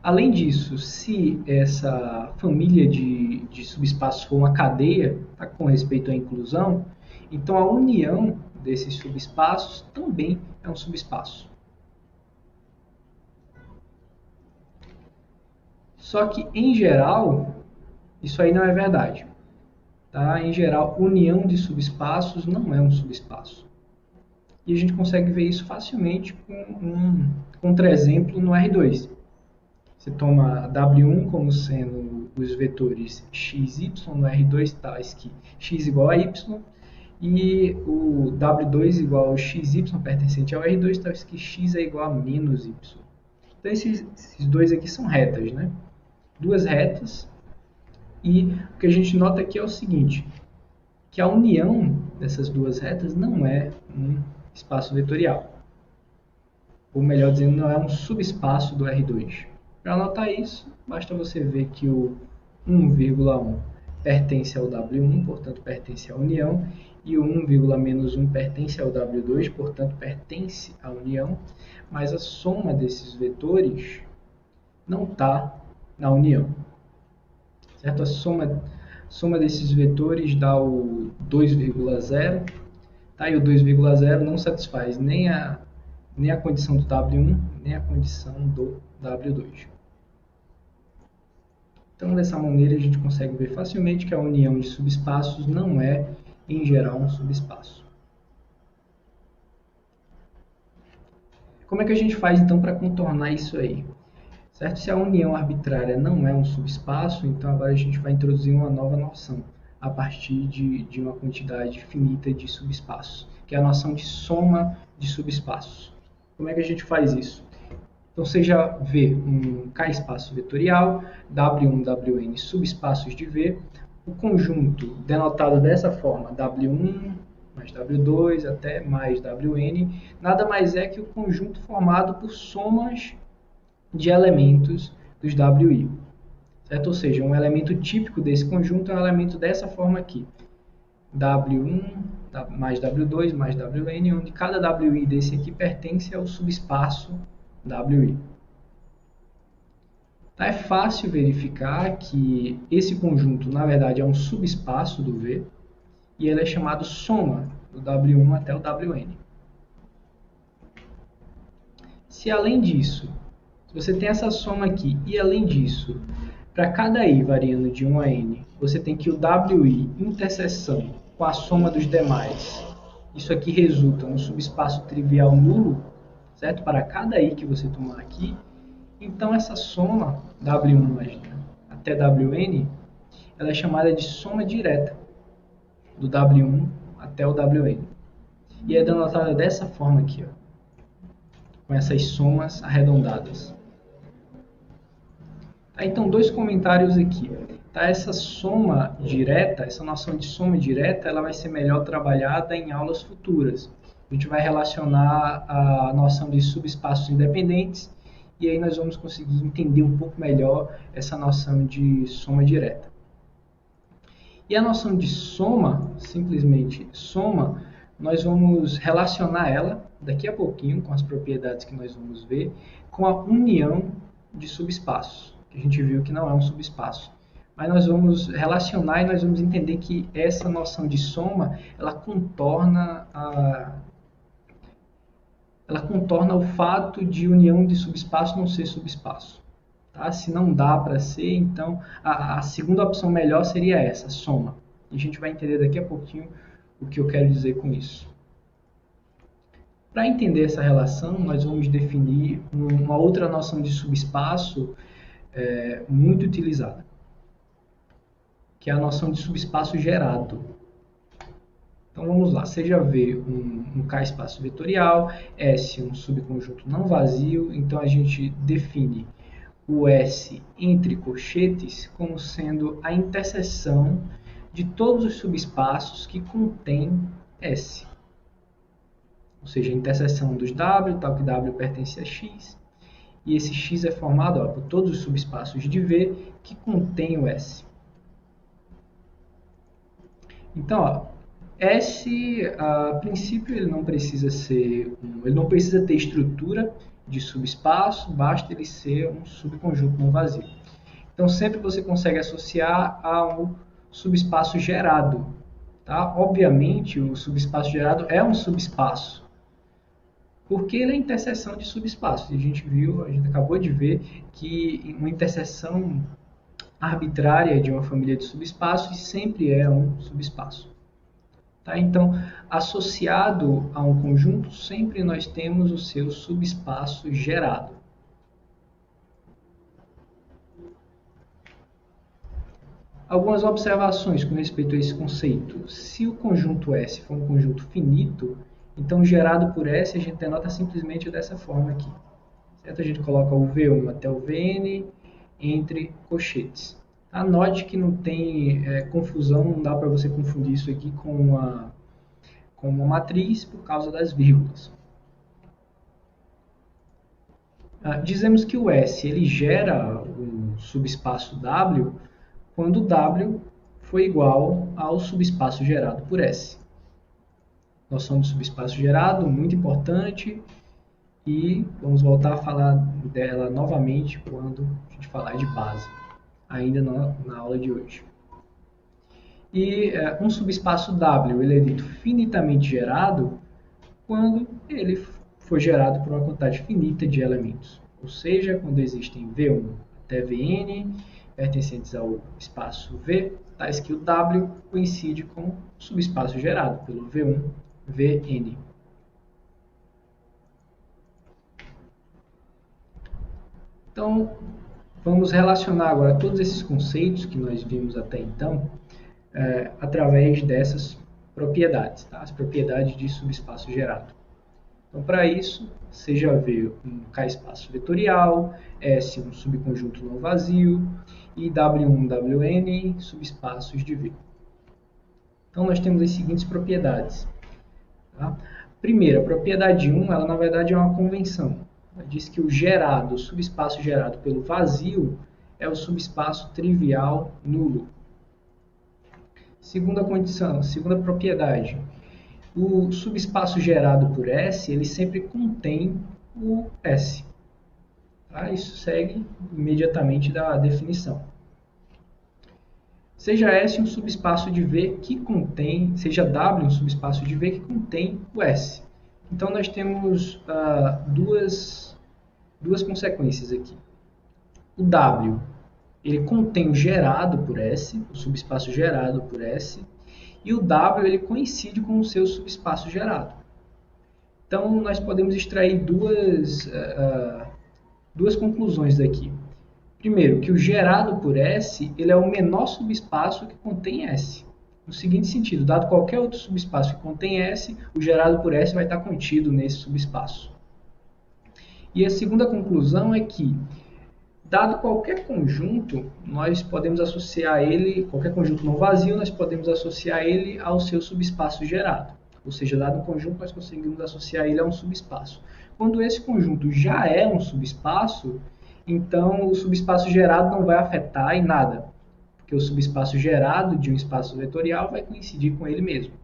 Speaker 1: Além disso, se essa família de subespaços for uma cadeia, tá, com respeito à inclusão, então a união desses subespaços também é um subespaço. Só que, em geral, isso aí não é verdade. Tá? Em geral, união de subespaços não é um subespaço. E a gente consegue ver isso facilmente com um contra-exemplo no R2. Você toma W1 como sendo os vetores x, y, no R2 tais que x igual a y, e o W2 igual a xy pertencente ao R2 tais que x é igual a menos y. Então, esses dois aqui são retas, né? Duas retas, e o que a gente nota aqui é o seguinte, que a união dessas duas retas não é um espaço vetorial, ou melhor dizendo, não é um subespaço do R2. Para notar isso, basta você ver que o 1,1 pertence ao W1, portanto pertence à união, e o 1,-1 pertence ao W2, portanto pertence à união, mas a soma desses vetores não está na união. Certo? A soma desses vetores dá o 2,0, tá? E o 2,0 não satisfaz nem a condição do W1, nem a condição do W2. Então, dessa maneira, a gente consegue ver facilmente que a união de subespaços não é, em geral, um subespaço. Como é que a gente faz, então, para contornar isso aí? Certo? Se a união arbitrária não é um subespaço, então agora a gente vai introduzir uma nova noção a partir de uma quantidade finita de subespaços, que é a noção de soma de subespaços. Como é que a gente faz isso? Então, você já vê um K-espaço vetorial, W1, Wn subespaços de V, o conjunto denotado dessa forma, W1 mais W2 até mais Wn, nada mais é que o conjunto formado por somas de elementos dos WI. Certo? Ou seja, um elemento típico desse conjunto é um elemento dessa forma aqui. W1 mais W2 mais Wn, onde cada WI desse aqui pertence ao subespaço WI. Tá? É fácil verificar que esse conjunto, na verdade, é um subespaço do V, e ele é chamado soma do W1 até o Wn. Se além disso, você tem essa soma aqui, e além disso, para cada i variando de 1 a n, você tem que o WI interseção com a soma dos demais, isso aqui resulta no subespaço trivial nulo, certo? Para cada i que você tomar aqui, então essa soma W1 até Wn, ela é chamada de soma direta do W1 até o Wn. E é denotada dessa forma aqui, ó, com essas somas arredondadas. Tá, então, dois comentários aqui. Tá, essa soma direta, essa noção de soma direta, ela vai ser melhor trabalhada em aulas futuras. A gente vai relacionar a noção de subespaços independentes e aí nós vamos conseguir entender um pouco melhor essa noção de soma direta. E a noção de soma, simplesmente soma, nós vamos relacionar ela daqui a pouquinho, com as propriedades que nós vamos ver, com a união de subespaços, que a gente viu que não é um subespaço. Mas nós vamos relacionar e nós vamos entender que essa noção de soma, ela contorna o fato de união de subespaço não ser subespaço. Tá? Se não dá para ser, então a segunda opção melhor seria essa, soma. E a gente vai entender daqui a pouquinho o que eu quero dizer com isso. Para entender essa relação, nós vamos definir uma outra noção de subespaço muito utilizada, que é a noção de subespaço gerado. Então vamos lá, seja V um K-espaço vetorial, S um subconjunto não vazio, então a gente define o S entre colchetes como sendo a interseção de todos os subespaços que contêm S. Ou seja, a interseção dos W, tal que W pertence a X, e esse X é formado por todos os subespaços de V que contêm o S. Então, S, a princípio, ele não precisa ter estrutura de subespaço, basta ele ser um subconjunto não vazio. Então, sempre você consegue associar a um subespaço gerado. Tá? Obviamente, o subespaço gerado é um subespaço, porque ele é a interseção de subespaços. A gente acabou de ver que uma interseção arbitrária de uma família de subespaços sempre é um subespaço. Tá? Então, associado a um conjunto, sempre nós temos o seu subespaço gerado. Algumas observações com respeito a esse conceito. Se o conjunto S for um conjunto finito, então gerado por S a gente denota simplesmente dessa forma aqui. Certo? A gente coloca o V1 até o Vn entre colchetes. Note que não tem confusão, não dá para você confundir isso aqui com uma matriz por causa das vírgulas. Dizemos que o S ele gera um subespaço W quando W for igual ao subespaço gerado por S. Noção de subespaço gerado, muito importante, e vamos voltar a falar dela novamente quando a gente falar de base, ainda na aula de hoje. E um subespaço W ele é dito finitamente gerado quando ele for gerado por uma quantidade finita de elementos, ou seja, quando existem V1 até Vn pertencentes ao espaço V, tais que o W coincide com o subespaço gerado pelo V1, Vn. Então, vamos relacionar agora todos esses conceitos que nós vimos até então através dessas propriedades, tá? As propriedades de subespaço gerado. Então, para isso, seja V um K-espaço vetorial, S um subconjunto não vazio e W1, Wn subespaços de V. Então, nós temos as seguintes propriedades. Tá? Primeiro, a propriedade 1, ela na verdade é uma convenção. Ela diz que o subespaço gerado pelo vazio é o subespaço trivial nulo. Segunda condição, segunda propriedade. O subespaço gerado por S, ele sempre contém o S. Tá? Isso segue imediatamente da definição. Seja S um subespaço de V que contém, seja W um subespaço de V que contém o S. Então, nós temos duas consequências aqui. O W, ele contém o gerado por S, o subespaço gerado por S, e o W ele coincide com o seu subespaço gerado. Então, nós podemos extrair duas conclusões daqui. Primeiro, que o gerado por S ele é o menor subespaço que contém S. No seguinte sentido, dado qualquer outro subespaço que contém S, o gerado por S vai estar contido nesse subespaço. E a segunda conclusão é que, dado qualquer conjunto, nós podemos associar ele, qualquer conjunto não vazio, nós podemos associar ele ao seu subespaço gerado. Ou seja, dado um conjunto, nós conseguimos associar ele a um subespaço. Quando esse conjunto já é um subespaço, então o subespaço gerado não vai afetar em nada, porque o subespaço gerado de um espaço vetorial vai coincidir com ele mesmo.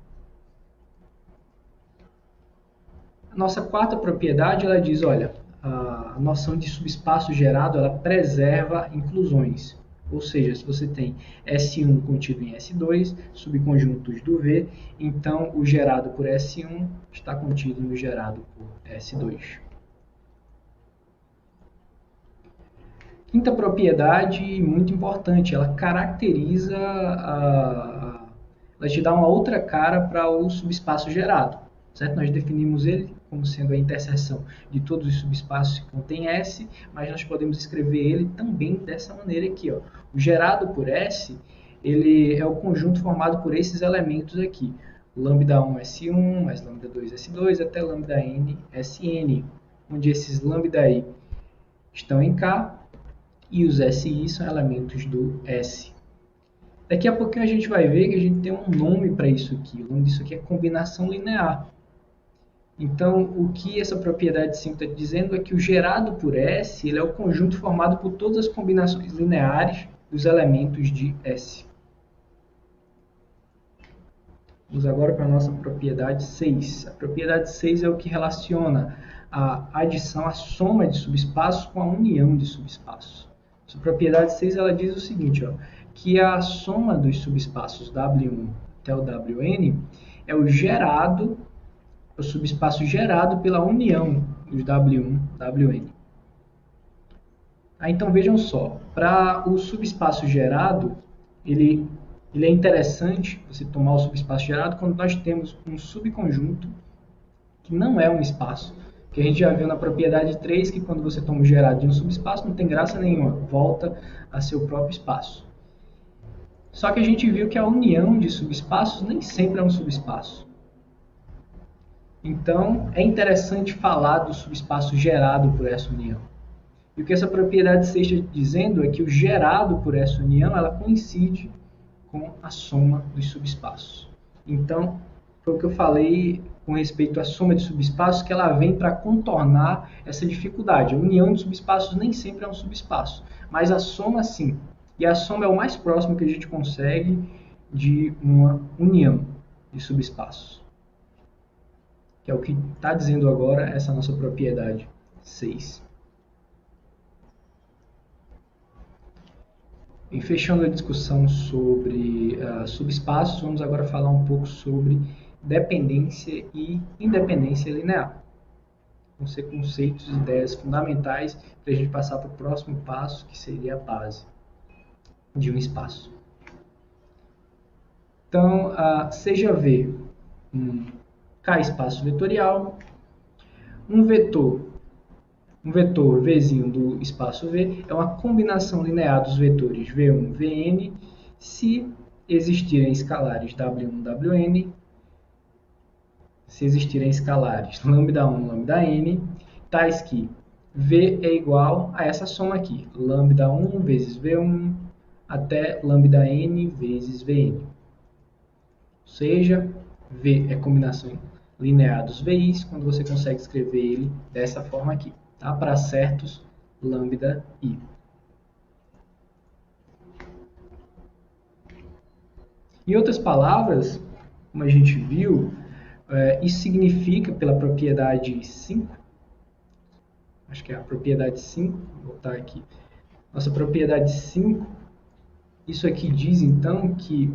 Speaker 1: A nossa quarta propriedade, ela diz, olha, a noção de subespaço gerado, ela preserva inclusões. Ou seja, se você tem S1 contido em S2, subconjuntos do V, então o gerado por S1 está contido no gerado por S2. Quinta propriedade, muito importante, ela caracteriza, ela te dá uma outra cara para o subespaço gerado, certo? Nós definimos ele como sendo a interseção de todos os subespaços que contém S, mas nós podemos escrever ele também dessa maneira aqui, ó. O gerado por S, ele é o conjunto formado por esses elementos aqui, lambda1 S1, mais lambda2 S2, até lambda n Sn, onde esses lambda i estão em K, e os SI são elementos do S. Daqui a pouquinho a gente vai ver que a gente tem um nome para isso aqui. O nome disso aqui é combinação linear. Então, o que essa propriedade 5 está dizendo é que o gerado por S ele é o conjunto formado por todas as combinações lineares dos elementos de S. Vamos agora para a nossa propriedade 6. A propriedade 6 é o que relaciona a adição, a soma de subespaços com a união de subespaços. A propriedade 6 ela diz o seguinte, ó, que a soma dos subespaços W1 até o Wn é o subespaço gerado pela união dos W1 Wn. Então vejam só, para o subespaço gerado, ele é interessante você tomar o subespaço gerado quando nós temos um subconjunto que não é um espaço. Que a gente já viu na propriedade 3 que quando você toma o gerado de um subespaço não tem graça nenhuma, volta a seu próprio espaço. Só que a gente viu que a união de subespaços nem sempre é um subespaço. Então é interessante falar do subespaço gerado por essa união. E o que essa propriedade 6 está dizendo é que o gerado por essa união ela coincide com a soma dos subespaços. Então, foi o que eu falei com respeito à soma de subespaços, que ela vem para contornar essa dificuldade. A união de subespaços nem sempre é um subespaço, mas a soma sim. E a soma é o mais próximo que a gente consegue de uma união de subespaços. Que é o que está dizendo agora essa nossa propriedade 6. E fechando a discussão sobre subespaços, vamos agora falar um pouco sobre dependência e independência linear. Vão ser conceitos e ideias fundamentais para a gente passar para o próximo passo, que seria a base de um espaço. Então, seja V um K espaço vetorial, um vetor Vzinho do espaço V é uma combinação linear dos vetores V1, Vn, se existirem escalares W1, Wn, se existirem escalares lambda1, lambda-n, tais que V é igual a essa soma aqui, lambda1 vezes V1 até lambda-n vezes Vn. Ou seja, V é combinação linear dos VIs, quando você consegue escrever ele dessa forma aqui, tá? Para certos lambda i. Em outras palavras, como a gente viu, isso significa, pela propriedade 5, acho que é a propriedade 5, vou botar aqui, nossa propriedade 5, isso aqui diz então que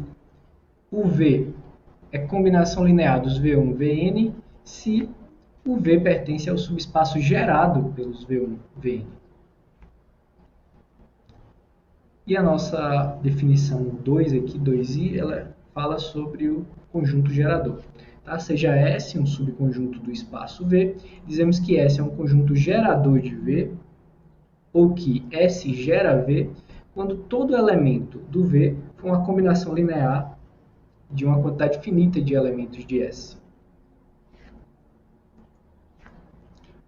Speaker 1: o V é combinação linear dos V1, Vn, se o V pertence ao subespaço gerado pelos V1, Vn. E a nossa definição 2 aqui, 2i, ela fala sobre o conjunto gerador. Tá? Seja S um subconjunto do espaço V, dizemos que S é um conjunto gerador de V, ou que S gera V, quando todo elemento do V for uma combinação linear de uma quantidade finita de elementos de S.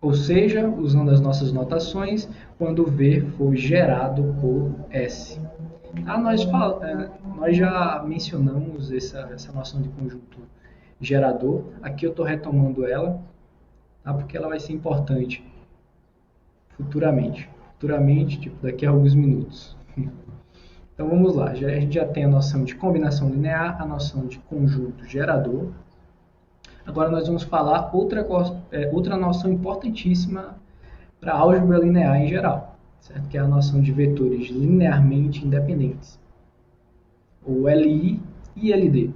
Speaker 1: Ou seja, usando as nossas notações, quando V for gerado por S. Nós já mencionamos essa noção de conjunto gerador. Aqui eu estou retomando ela, tá? Porque ela vai ser importante futuramente. Futuramente, tipo, daqui a alguns minutos. Então vamos lá. A gente já tem a noção de combinação linear, a noção de conjunto gerador. Agora nós vamos falar outra noção importantíssima para a álgebra linear em geral, certo? Que é a noção de vetores linearmente independentes, ou LI e LD.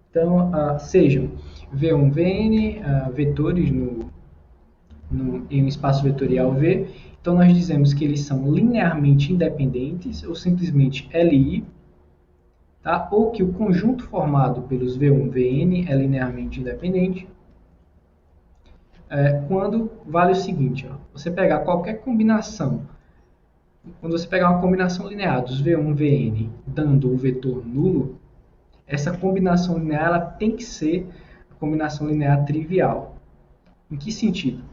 Speaker 1: Então, sejam V1, Vn, vetores em um espaço vetorial V. Então, nós dizemos que eles são linearmente independentes, ou simplesmente LI, tá? Ou que o conjunto formado pelos V1, Vn é linearmente independente, quando vale o seguinte, ó, você pegar qualquer combinação, quando você pegar uma combinação linear dos V1, Vn, dando o vetor nulo, essa combinação linear ela tem que ser a combinação linear trivial. Em que sentido?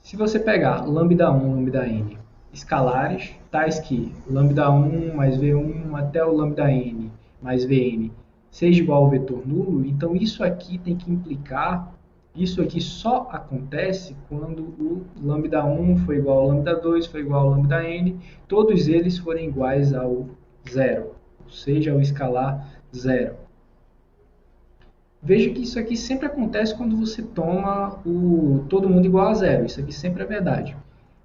Speaker 1: Se você pegar lambda1, lambda-n, escalares, tais que lambda1 mais v1 até o lambda-n mais vn seja igual ao vetor nulo, então isso aqui tem que implicar, isso aqui só acontece quando o lambda1 for igual ao lambda2, for igual ao lambda-n, todos eles forem iguais ao zero, ou seja, ao escalar zero. Veja que isso aqui sempre acontece quando você toma todo mundo igual a zero. Isso aqui sempre é verdade.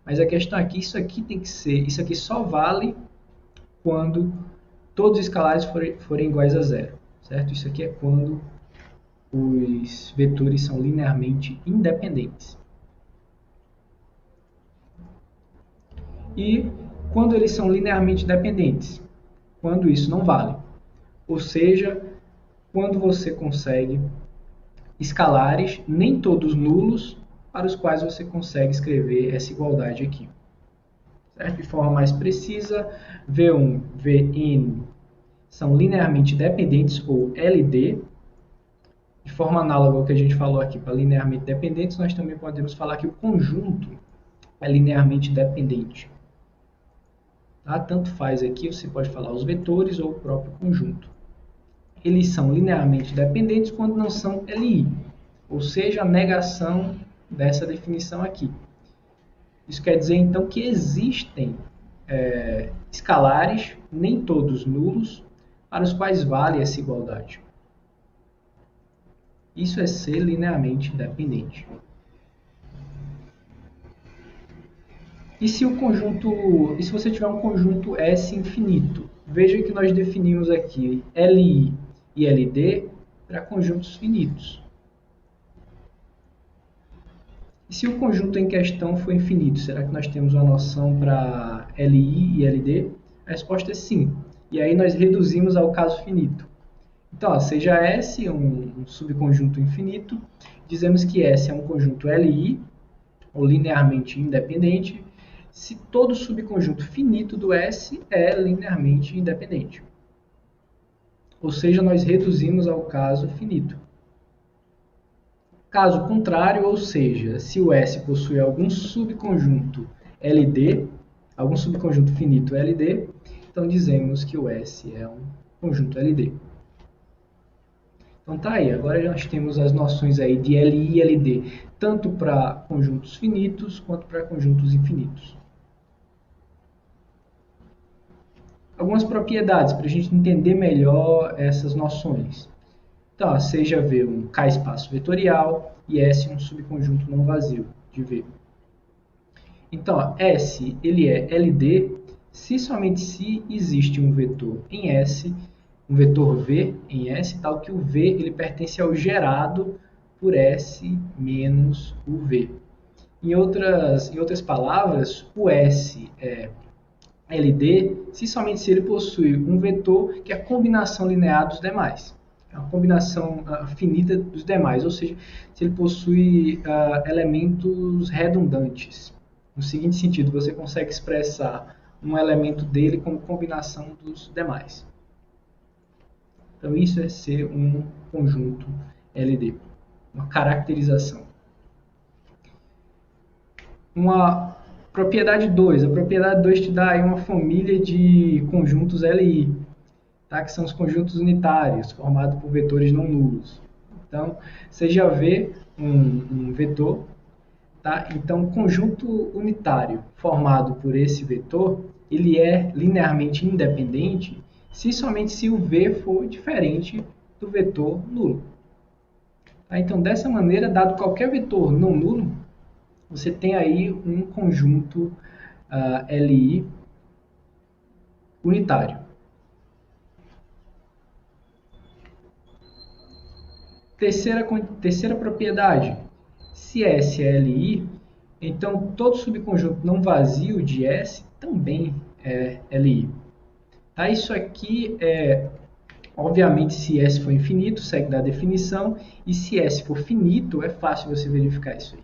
Speaker 1: Mas a questão aqui, isso aqui tem que ser, isso aqui só vale quando todos os escalares forem iguais a zero, certo? Isso aqui é quando os vetores são linearmente independentes. E quando eles são linearmente dependentes? Quando isso não vale. Ou seja, quando você consegue escalares, nem todos nulos, para os quais você consegue escrever essa igualdade aqui. Certo? De forma mais precisa, V1, Vn são linearmente dependentes, ou LD. De forma análoga ao que a gente falou aqui para linearmente dependentes, nós também podemos falar que o conjunto é linearmente dependente. Tá? Tanto faz aqui, você pode falar os vetores ou o próprio conjunto. Eles são linearmente dependentes quando não são LI, ou seja, a negação dessa definição aqui. Isso quer dizer, então, que existem escalares, nem todos nulos, para os quais vale essa igualdade. Isso é ser linearmente dependente. E se você tiver um conjunto S infinito? Veja que nós definimos aqui LI e LD para conjuntos finitos. E se o conjunto em questão for infinito, será que nós temos uma noção para LI e LD? A resposta é sim. E aí nós reduzimos ao caso finito. Então, seja S um subconjunto infinito, dizemos que S é um conjunto LI, ou linearmente independente, se todo subconjunto finito do S é linearmente independente. Ou seja, nós reduzimos ao caso finito. Caso contrário, ou seja, se o S possui algum subconjunto LD, algum subconjunto finito LD, então dizemos que o S é um conjunto LD. Então tá aí, agora nós temos as noções aí de LI e LD, tanto para conjuntos finitos quanto para conjuntos infinitos. Algumas propriedades para a gente entender melhor essas noções. Então, seja V um K espaço vetorial e S um subconjunto não vazio de V. Então, S ele é LD somente se existe um vetor em S, um vetor V em S, tal que o V ele pertence ao gerado por S menos o V. Em outras palavras, o S é LD somente se ele possui um vetor que é a combinação linear dos demais. É uma combinação finita dos demais, ou seja, se ele possui elementos redundantes. No seguinte sentido, você consegue expressar um elemento dele como combinação dos demais. Então, isso é ser um conjunto LD, uma caracterização. Uma propriedade 2. A propriedade 2 te dá aí uma família de conjuntos LI, tá? Que são os conjuntos unitários, formados por vetores não nulos. Então, você já vê um vetor, tá? Então, o conjunto unitário formado por esse vetor, ele é linearmente independente somente se o V for diferente do vetor nulo. Tá? Então, dessa maneira, dado qualquer vetor não nulo, você tem aí um conjunto LI unitário. Terceira propriedade, se S é LI, então todo subconjunto não vazio de S também é LI. Tá? Isso aqui obviamente, se S for infinito, segue da definição, e se S for finito, é fácil você verificar isso aí.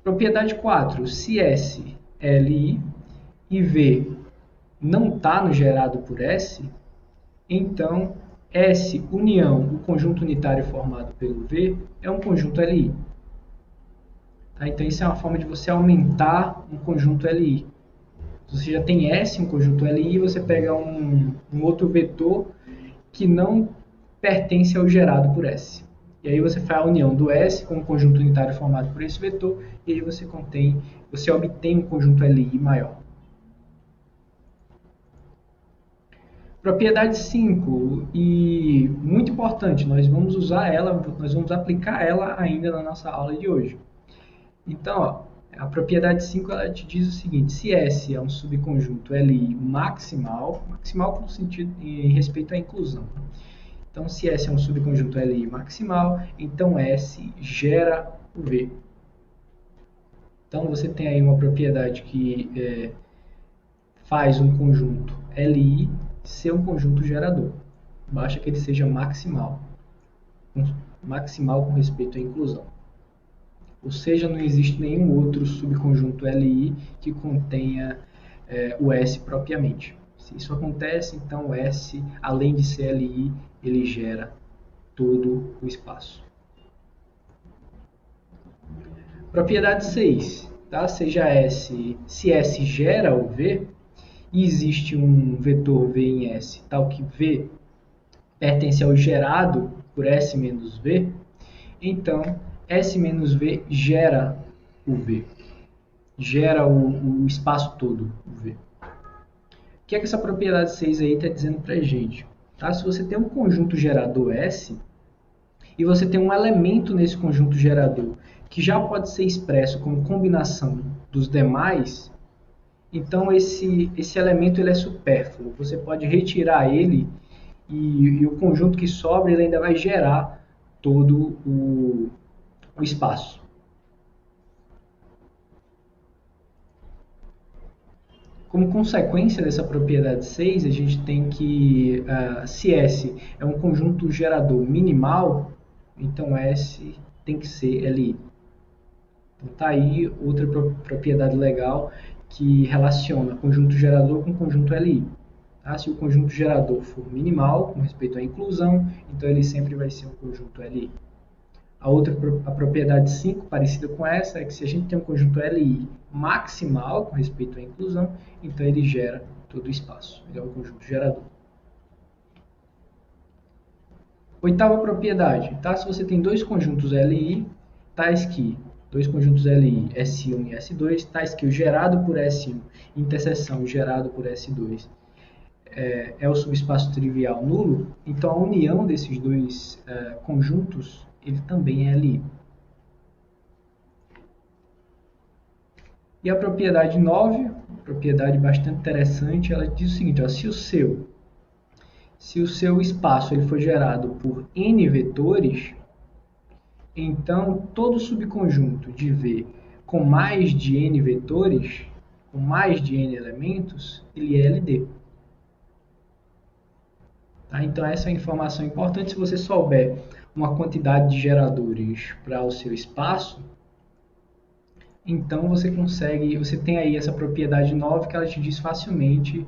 Speaker 1: Propriedade 4, se S é LI e V não está no gerado por S, então S união o conjunto unitário formado pelo V é um conjunto LI. Tá? Então isso é uma forma de você aumentar um conjunto LI. Você já tem S, um conjunto LI, você pega um outro vetor que não pertence ao gerado por S. E aí você faz a união do S com o conjunto unitário formado por esse vetor, e aí você obtém um conjunto LI maior. Propriedade 5, e muito importante, nós vamos usar ela, nós vamos aplicar ela ainda na nossa aula de hoje. Então, ó, a propriedade 5 ela te diz o seguinte: se S é um subconjunto LI maximal no sentido em respeito à inclusão. Então, se S é um subconjunto LI maximal, então S gera o V. Então, você tem aí uma propriedade que faz um conjunto LI ser um conjunto gerador. Basta que ele seja maximal com respeito à inclusão. Ou seja, não existe nenhum outro subconjunto LI que contenha o S propriamente. Se isso acontece, então o S, além de ser LI, ele gera todo o espaço. Propriedade 6, tá? Seja S, se S gera o V, e existe um vetor V em S, tal que V pertence ao gerado por S menos V, então S menos V gera o V, gera o espaço todo, o V. O que é que essa propriedade 6 aí está dizendo para a gente? Tá? Se você tem um conjunto gerador S, e você tem um elemento nesse conjunto gerador que já pode ser expresso como combinação dos demais, então esse elemento ele é supérfluo. Você pode retirar ele e o conjunto que sobra ele ainda vai gerar todo o espaço. Como consequência dessa propriedade 6, a gente tem que, se S é um conjunto gerador minimal, então S tem que ser LI. Então tá aí outra propriedade legal que relaciona conjunto gerador com conjunto LI. Tá? Se o conjunto gerador for minimal, com respeito à inclusão, então ele sempre vai ser um conjunto LI. A propriedade 5, parecida com essa, é que se a gente tem um conjunto LI maximal, com respeito à inclusão, então ele gera todo o espaço. Ele é um conjunto gerador. Oitava propriedade, tá? Se você tem dois conjuntos LI, tais que dois conjuntos LI, S1 e S2, tais que o gerado por S1 interseção gerado por S2 é o subespaço trivial nulo, então a união desses dois conjuntos ele também é LI. E a propriedade 9, propriedade bastante interessante, ela diz o seguinte: ó, se o seu espaço ele for gerado por n vetores, então todo subconjunto de V com mais de n vetores, com mais de n elementos, ele é LD. Tá? Então essa é uma informação importante. Se você souber uma quantidade de geradores para o seu espaço, então você tem aí essa propriedade 9 que ela te diz facilmente,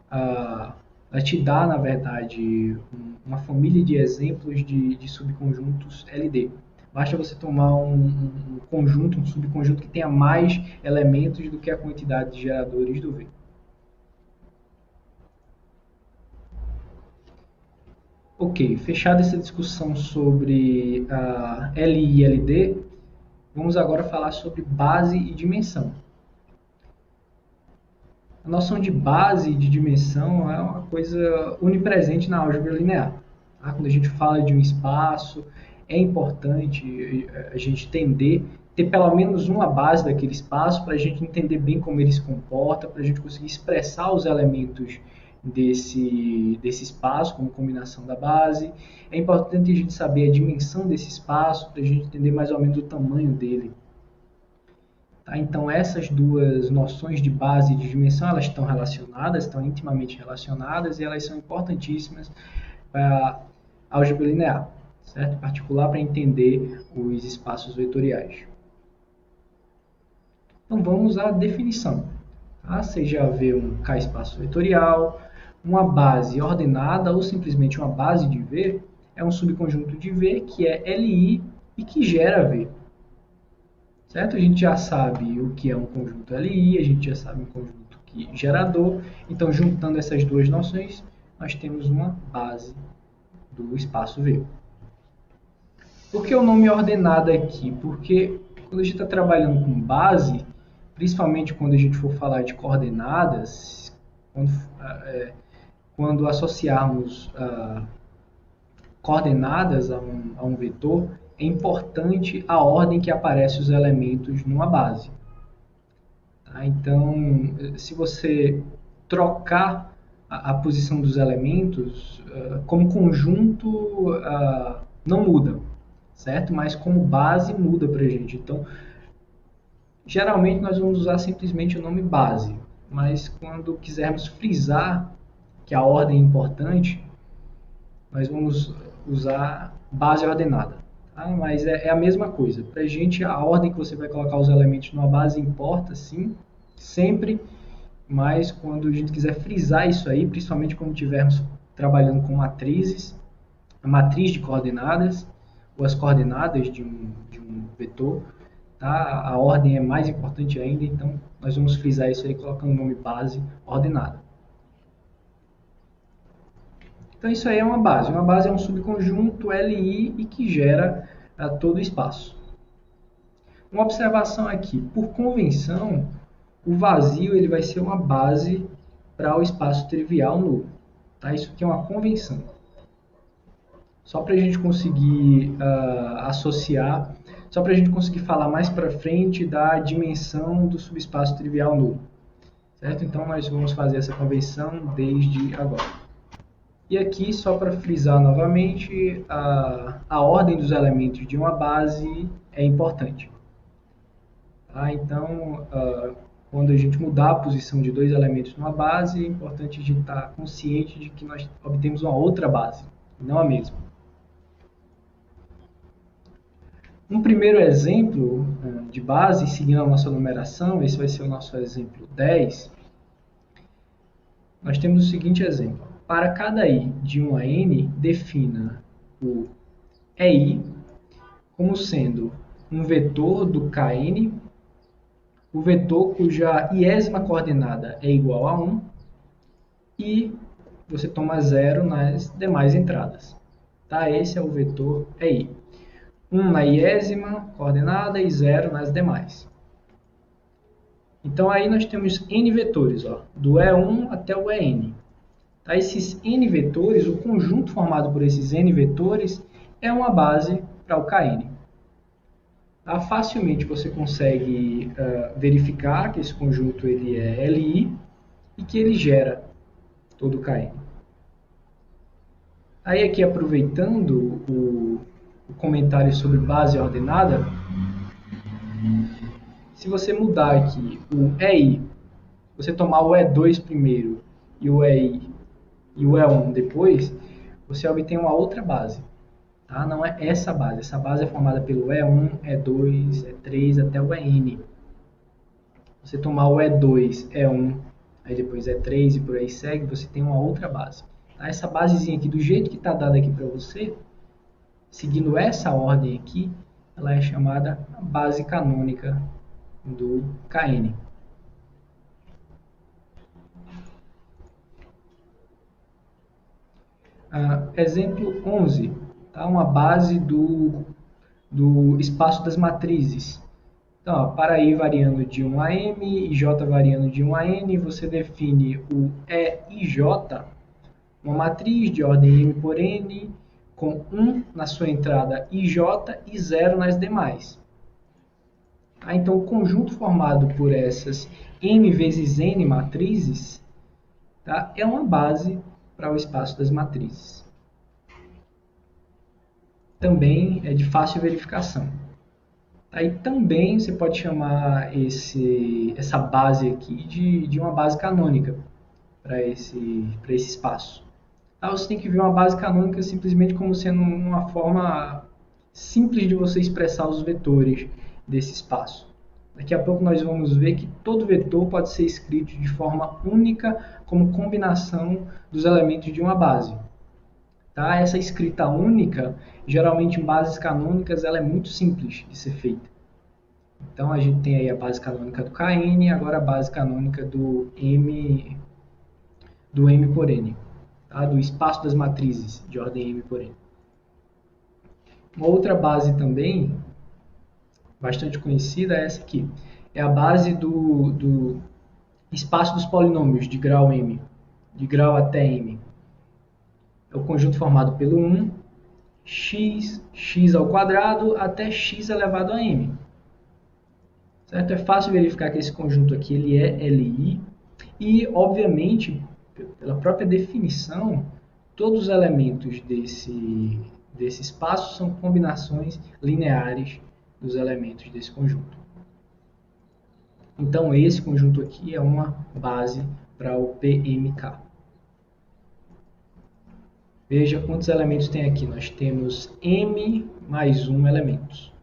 Speaker 1: ela te dá, na verdade, uma família de exemplos de subconjuntos LD. Basta você tomar um subconjunto que tenha mais elementos do que a quantidade de geradores do V. Ok, fechada essa discussão sobre LI e LD, vamos agora falar sobre base e dimensão. A noção de base e de dimensão é uma coisa onipresente na álgebra linear. Tá? Quando a gente fala de um espaço, é importante a gente entender ter pelo menos uma base daquele espaço para a gente entender bem como ele se comporta, para a gente conseguir expressar os elementos desse espaço como combinação da base. É importante a gente saber a dimensão desse espaço para a gente entender mais ou menos o tamanho dele. Tá? Então essas duas noções de base e de dimensão, elas estão relacionadas, estão intimamente relacionadas e elas são importantíssimas para a álgebra linear, certo? Em particular para entender os espaços vetoriais. Então vamos à definição. Tá? Seja V um K-espaço vetorial, uma base ordenada ou simplesmente uma base de V é um subconjunto de V que é LI e que gera V. Certo? A gente já sabe o que é um conjunto LI, a gente já sabe um conjunto gerador. Então, juntando essas duas noções, nós temos uma base do espaço V. Por que o nome ordenado aqui? Porque quando a gente está trabalhando com base, principalmente quando a gente for falar de coordenadas, quando associarmos coordenadas a um vetor, é importante a ordem que aparece os elementos numa base. Tá? Então, se você trocar a posição dos elementos, como conjunto não muda, certo? Mas como base muda para a gente. Então, geralmente nós vamos usar simplesmente o nome base, mas quando quisermos frisar que a ordem é importante, nós vamos usar base ordenada. Tá? Mas é a mesma coisa. Para a gente, a ordem que você vai colocar os elementos numa base importa, sim, sempre, mas quando a gente quiser frisar isso aí, principalmente quando estivermos trabalhando com matrizes, a matriz de coordenadas, ou as coordenadas de um vetor, tá? A ordem é mais importante ainda, então nós vamos frisar isso aí colocando o nome base ordenada. Então isso aí é uma base. Uma base é um subconjunto LI e que gera todo o espaço. Uma observação aqui. Por convenção, o vazio ele vai ser uma base para o espaço trivial nulo. Tá? Isso aqui é uma convenção. Só para a gente conseguir associar, só para a gente conseguir falar mais para frente da dimensão do subespaço trivial nulo. Certo? Então nós vamos fazer essa convenção desde agora. E aqui, só para frisar novamente, a ordem dos elementos de uma base é importante. Tá? Então, quando a gente mudar a posição de dois elementos numa base, é importante a gente estar consciente de que nós obtemos uma outra base, não a mesma. Um primeiro exemplo de base, seguindo a nossa numeração, esse vai ser o nosso exemplo 10, nós temos o seguinte exemplo. Para cada i de 1 a n, defina o EI como sendo um vetor do Kn, o vetor cuja iésima coordenada é igual a 1 e você toma 0 nas demais entradas. Tá? Esse é o vetor EI. 1 na iésima coordenada e 0 nas demais. Então aí nós temos n vetores, ó, do E1 até o En. Tá? Esses n vetores, o conjunto formado por esses n vetores é uma base para o Kn. Tá? Facilmente você consegue verificar que esse conjunto ele é Li e que ele gera todo o Kn. Aí aqui aproveitando o comentário sobre base ordenada, se você mudar aqui o EI, você tomar o E2 primeiro e o EI e o E1 depois, você obtém uma outra base. Tá? Não é essa base é formada pelo E1, E2, E3 até o En. Você tomar o E2, E1, aí depois E3 e por aí segue, você tem uma outra base. Tá? Essa basezinha aqui, do jeito que está dada aqui para você, seguindo essa ordem aqui, ela é chamada base canônica do Kn. Exemplo 11, tá? Uma base do espaço das matrizes. Então, ó, para i variando de 1 a m e j variando de 1 a n, você define o EIJ, uma matriz de ordem m por n, com 1 na sua entrada ij e 0 nas demais. Tá? Então, o conjunto formado por essas m vezes n matrizes, tá, é uma base para o espaço das matrizes. Também é de fácil verificação. Aí também você pode chamar essa base aqui de uma base canônica para esse espaço. Tá? Você tem que ver uma base canônica simplesmente como sendo uma forma simples de você expressar os vetores desse espaço. Daqui a pouco nós vamos ver que todo vetor pode ser escrito de forma única como combinação dos elementos de uma base. Tá? Essa escrita única, geralmente em bases canônicas, ela é muito simples de ser feita. Então a gente tem aí a base canônica do Kn, agora a base canônica do M por N, tá? Do espaço das matrizes de ordem M por N. Uma outra base também, bastante conhecida, é essa aqui. É a base do espaço dos polinômios de grau M, de grau até M. É o conjunto formado pelo 1, x ao quadrado até x elevado a m. Certo? É fácil verificar que esse conjunto aqui ele é Li e, obviamente, pela própria definição, todos os elementos desse espaço são combinações lineares dos elementos desse conjunto. Então, esse conjunto aqui é uma base para o PMK. Veja quantos elementos tem aqui. Nós temos m mais 1 elementos.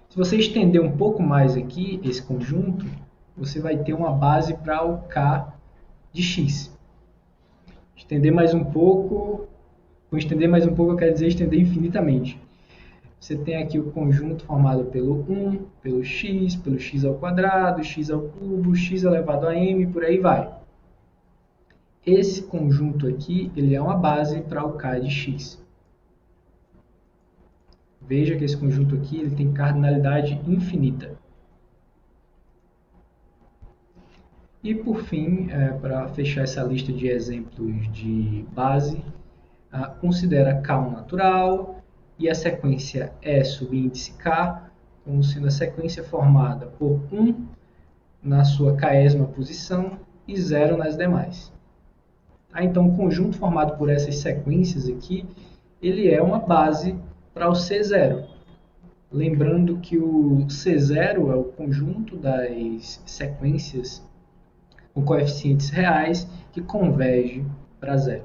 Speaker 1: Se você estender um pouco mais aqui esse conjunto, você vai ter uma base para o K de x. Estender mais um pouco, com estender mais um pouco eu quero dizer estender infinitamente. Você tem aqui o conjunto formado pelo 1, pelo x ao quadrado, x ao cubo, x elevado a m, por aí vai. Esse conjunto aqui, ele é uma base para o K de x. Veja que esse conjunto aqui ele tem cardinalidade infinita. E por fim, para fechar essa lista de exemplos de base, considera K um natural e a sequência E subíndice K como sendo a sequência formada por 1 na sua késima posição e 0 nas demais. Então, o conjunto formado por essas sequências aqui, ele é uma base para o C0. Lembrando que o C0 é o conjunto das sequências com coeficientes reais que converge para zero.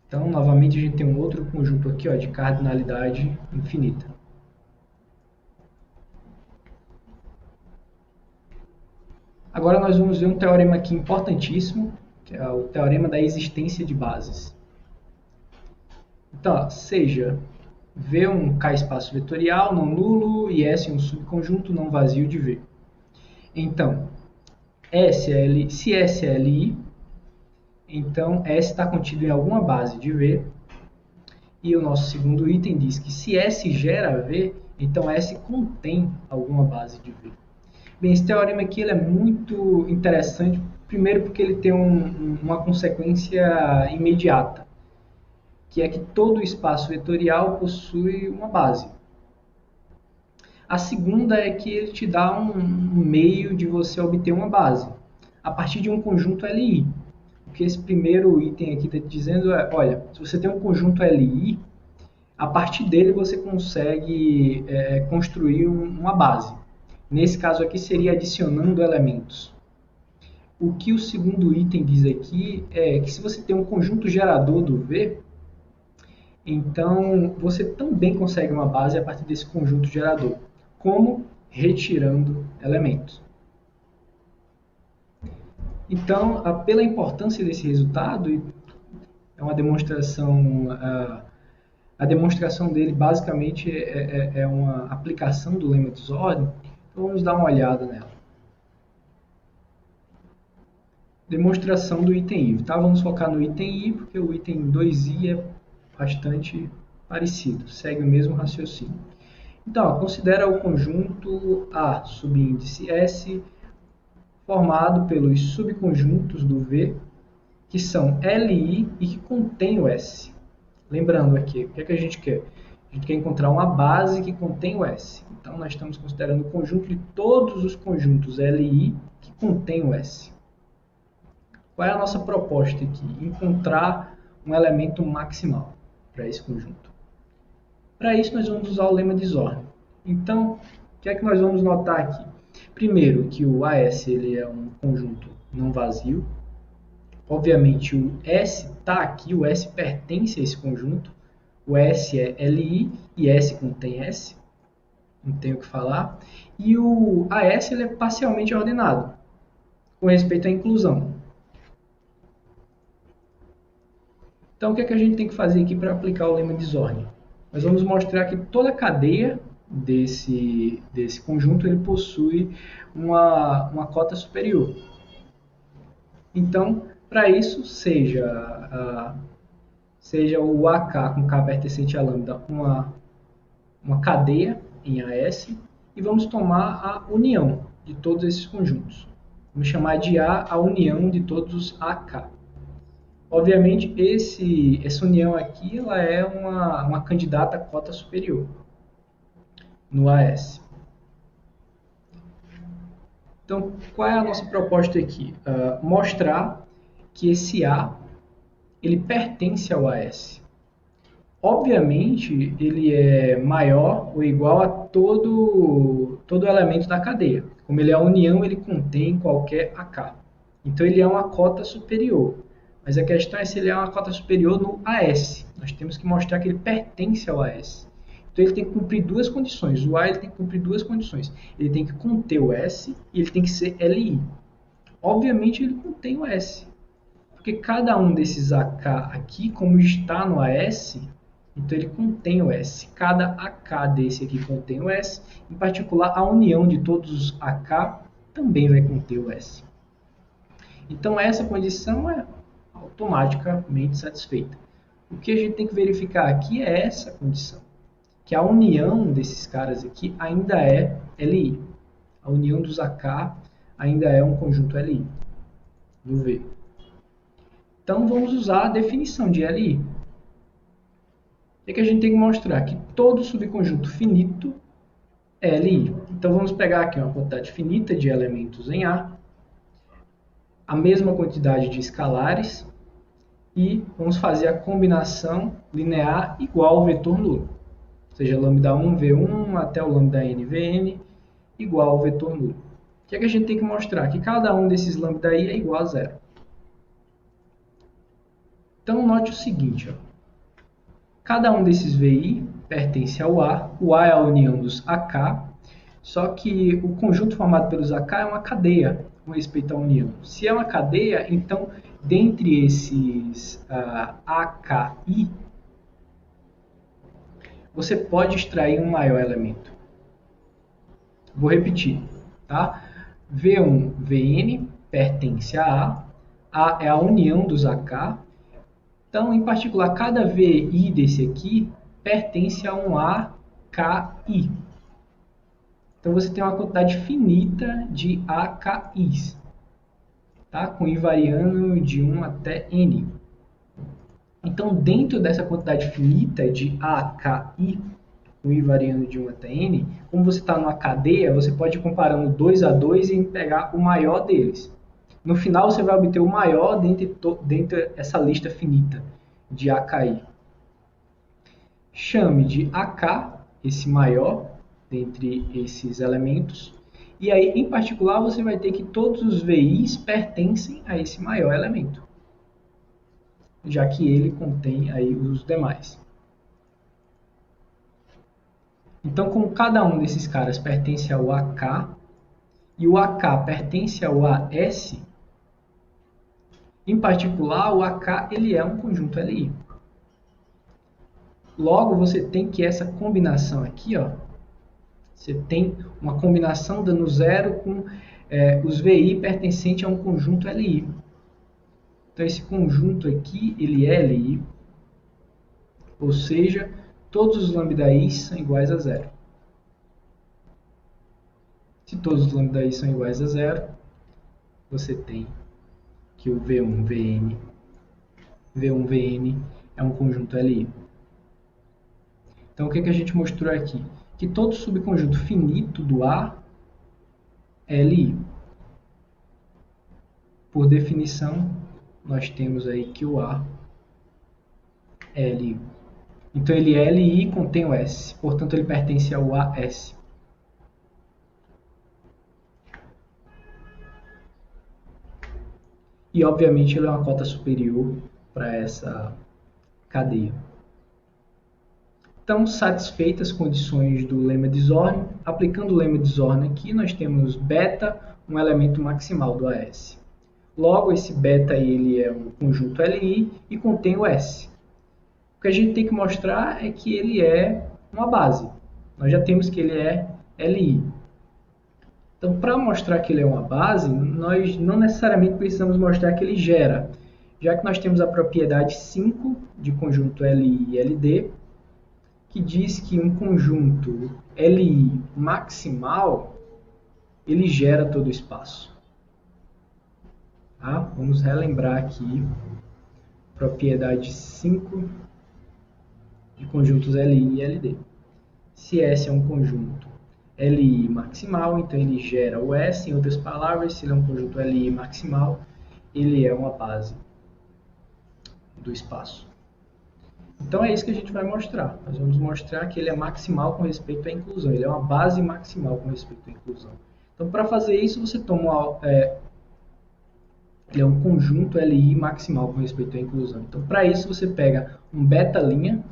Speaker 1: Então, novamente, a gente tem um outro conjunto aqui de cardinalidade infinita. Agora nós vamos ver um teorema aqui importantíssimo, que é o teorema da existência de bases. Então, seja V um K-espaço vetorial não nulo e S um subconjunto não vazio de V. Então, se S é Li, então S está contido em alguma base de V. E o nosso segundo item diz que se S gera V, então S contém alguma base de V. Bem, esse teorema aqui ele é muito interessante, primeiro porque ele tem uma consequência imediata, que é que todo espaço vetorial possui uma base. A segunda é que ele te dá um meio de você obter uma base, a partir de um conjunto Li. O que esse primeiro item aqui está dizendo é, olha, se você tem um conjunto Li, a partir dele você consegue construir uma base. Nesse caso aqui seria adicionando elementos. O que o segundo item diz aqui é que se você tem um conjunto gerador do V, então você também consegue uma base a partir desse conjunto gerador. Como? Retirando elementos. Então, pela importância desse resultado, é uma demonstração, a demonstração dele basicamente é uma aplicação do lema de desordem. Então vamos dar uma olhada nela. Demonstração do item I. Tá? Vamos focar no item I, porque o item 2I é bastante parecido, segue o mesmo raciocínio. Então, considera o conjunto A subíndice S formado pelos subconjuntos do V, que são Li e que contém o S. Lembrando aqui, o que é que a gente quer? A gente quer encontrar uma base que contém o S. Então, nós estamos considerando o conjunto de todos os conjuntos LI que contém o S. Qual é a nossa proposta aqui? Encontrar um elemento maximal para esse conjunto. Para isso, nós vamos usar o lema de Zorn. Então, o que é que nós vamos notar aqui? Primeiro, que o AS ele é um conjunto não vazio. Obviamente, o S está aqui, o S pertence a esse conjunto. O S é LI e S contém S. Não tenho o que falar. E o AS ele é parcialmente ordenado, com respeito à inclusão. Então, o que é que a gente tem que fazer aqui para aplicar o lema de Zorn? Nós vamos mostrar que toda a cadeia desse conjunto ele possui uma cota superior. Então, para isso, seja o AK com K pertencente a lambda uma cadeia em AS, e vamos tomar a união de todos esses conjuntos. Vamos chamar de A a união de todos os AK. Obviamente, essa união aqui ela é uma candidata à cota superior no AS. Então, qual é a nossa proposta aqui? Mostrar que esse A ele pertence ao AS. Obviamente, ele é maior ou igual a todo elemento da cadeia. Como ele é a união, ele contém qualquer AK. Então, ele é uma cota superior. Mas a questão é se ele é uma cota superior no AS. Nós temos que mostrar que ele pertence ao AS. Então ele tem que cumprir duas condições. O A ele tem que cumprir duas condições. Ele tem que conter o S e ele tem que ser LI. Obviamente ele contém o S. Porque cada um desses AK aqui, como está no AS, então ele contém o S. Cada AK desse aqui contém o S. Em particular, a união de todos os AK também vai conter o S. Então essa condição é automaticamente satisfeita. O que a gente tem que verificar aqui é essa condição, que a união desses caras aqui ainda é LI. A união dos AK ainda é um conjunto LI, do V. Então vamos usar a definição de LI. O que a gente tem que mostrar? Que todo subconjunto finito é LI. Então vamos pegar aqui uma quantidade finita de elementos em A, a mesma quantidade de escalares, e vamos fazer a combinação linear igual ao vetor nulo. Ou seja, lambda 1, V1 até o lambda n, Vn, igual ao vetor nulo. O que é que a gente tem que mostrar? Que cada um desses lambda i é igual a zero. Então, note o seguinte. Ó. Cada um desses Vi pertence ao A. O A é a união dos AK. Só que o conjunto formado pelos AK é uma cadeia com respeito à união. Se é uma cadeia, então, dentre esses AKI, você pode extrair um maior elemento. Vou repetir. Tá? V1, Vn pertence a A. A é a união dos AK. Então, em particular, cada VI desse aqui pertence a um AKI. Então, você tem uma quantidade finita de AKIs, tá? Com I variando de 1 até N. Então, dentro dessa quantidade finita de AKI, com I variando de 1 até N, como você está numa cadeia, você pode ir comparando 2 a 2 e pegar o maior deles. No final, você vai obter o maior dentro dessa lista finita de AKI. Chame de AK, esse maior, dentre esses elementos. E aí, em particular, você vai ter que todos os VIs pertencem a esse maior elemento, já que ele contém aí os demais. Então, como cada um desses caras pertence ao AK, e o AK pertence ao AS, em particular, o AK ele é um conjunto LI. Logo, você tem que essa combinação aqui, ó, você tem uma combinação dando zero com os VI pertencentes a um conjunto LI. Então, esse conjunto aqui, ele é LI, ou seja, todos os lambda-i's são iguais a zero. Se todos os lambda-i's são iguais a zero, você tem que o V1, Vn é um conjunto LI. Então, o que a gente mostrou aqui? Que todo subconjunto finito do A é LI. Por definição, nós temos aí que o A é LI. Então, ele é LI e contém o S. Portanto, ele pertence ao AS. E, obviamente, ele é uma cota superior para essa cadeia. Então, satisfeitas as condições do lema de Zorn, aplicando o lema de Zorn aqui, nós temos beta, um elemento maximal do AS. Logo, esse beta ele é um conjunto LI e contém o S. O que a gente tem que mostrar é que ele é uma base. Nós já temos que ele é LI. Então, para mostrar que ele é uma base, nós não necessariamente precisamos mostrar que ele gera, já que nós temos a propriedade 5 de conjunto LI e LD, que diz que um conjunto LI maximal, ele gera todo o espaço. Tá? Vamos relembrar aqui, propriedade 5 de conjuntos LI e LD. Se S é um conjunto LI maximal, então ele gera o S. Em outras palavras, se ele é um conjunto LI maximal, ele é uma base do espaço. Então é isso que a gente vai mostrar. Nós vamos mostrar que ele é maximal com respeito à inclusão. Ele é uma base maximal com respeito à inclusão. Então, para fazer isso, você toma... ele é um conjunto LI maximal com respeito à inclusão. Então, para isso, você pega um beta',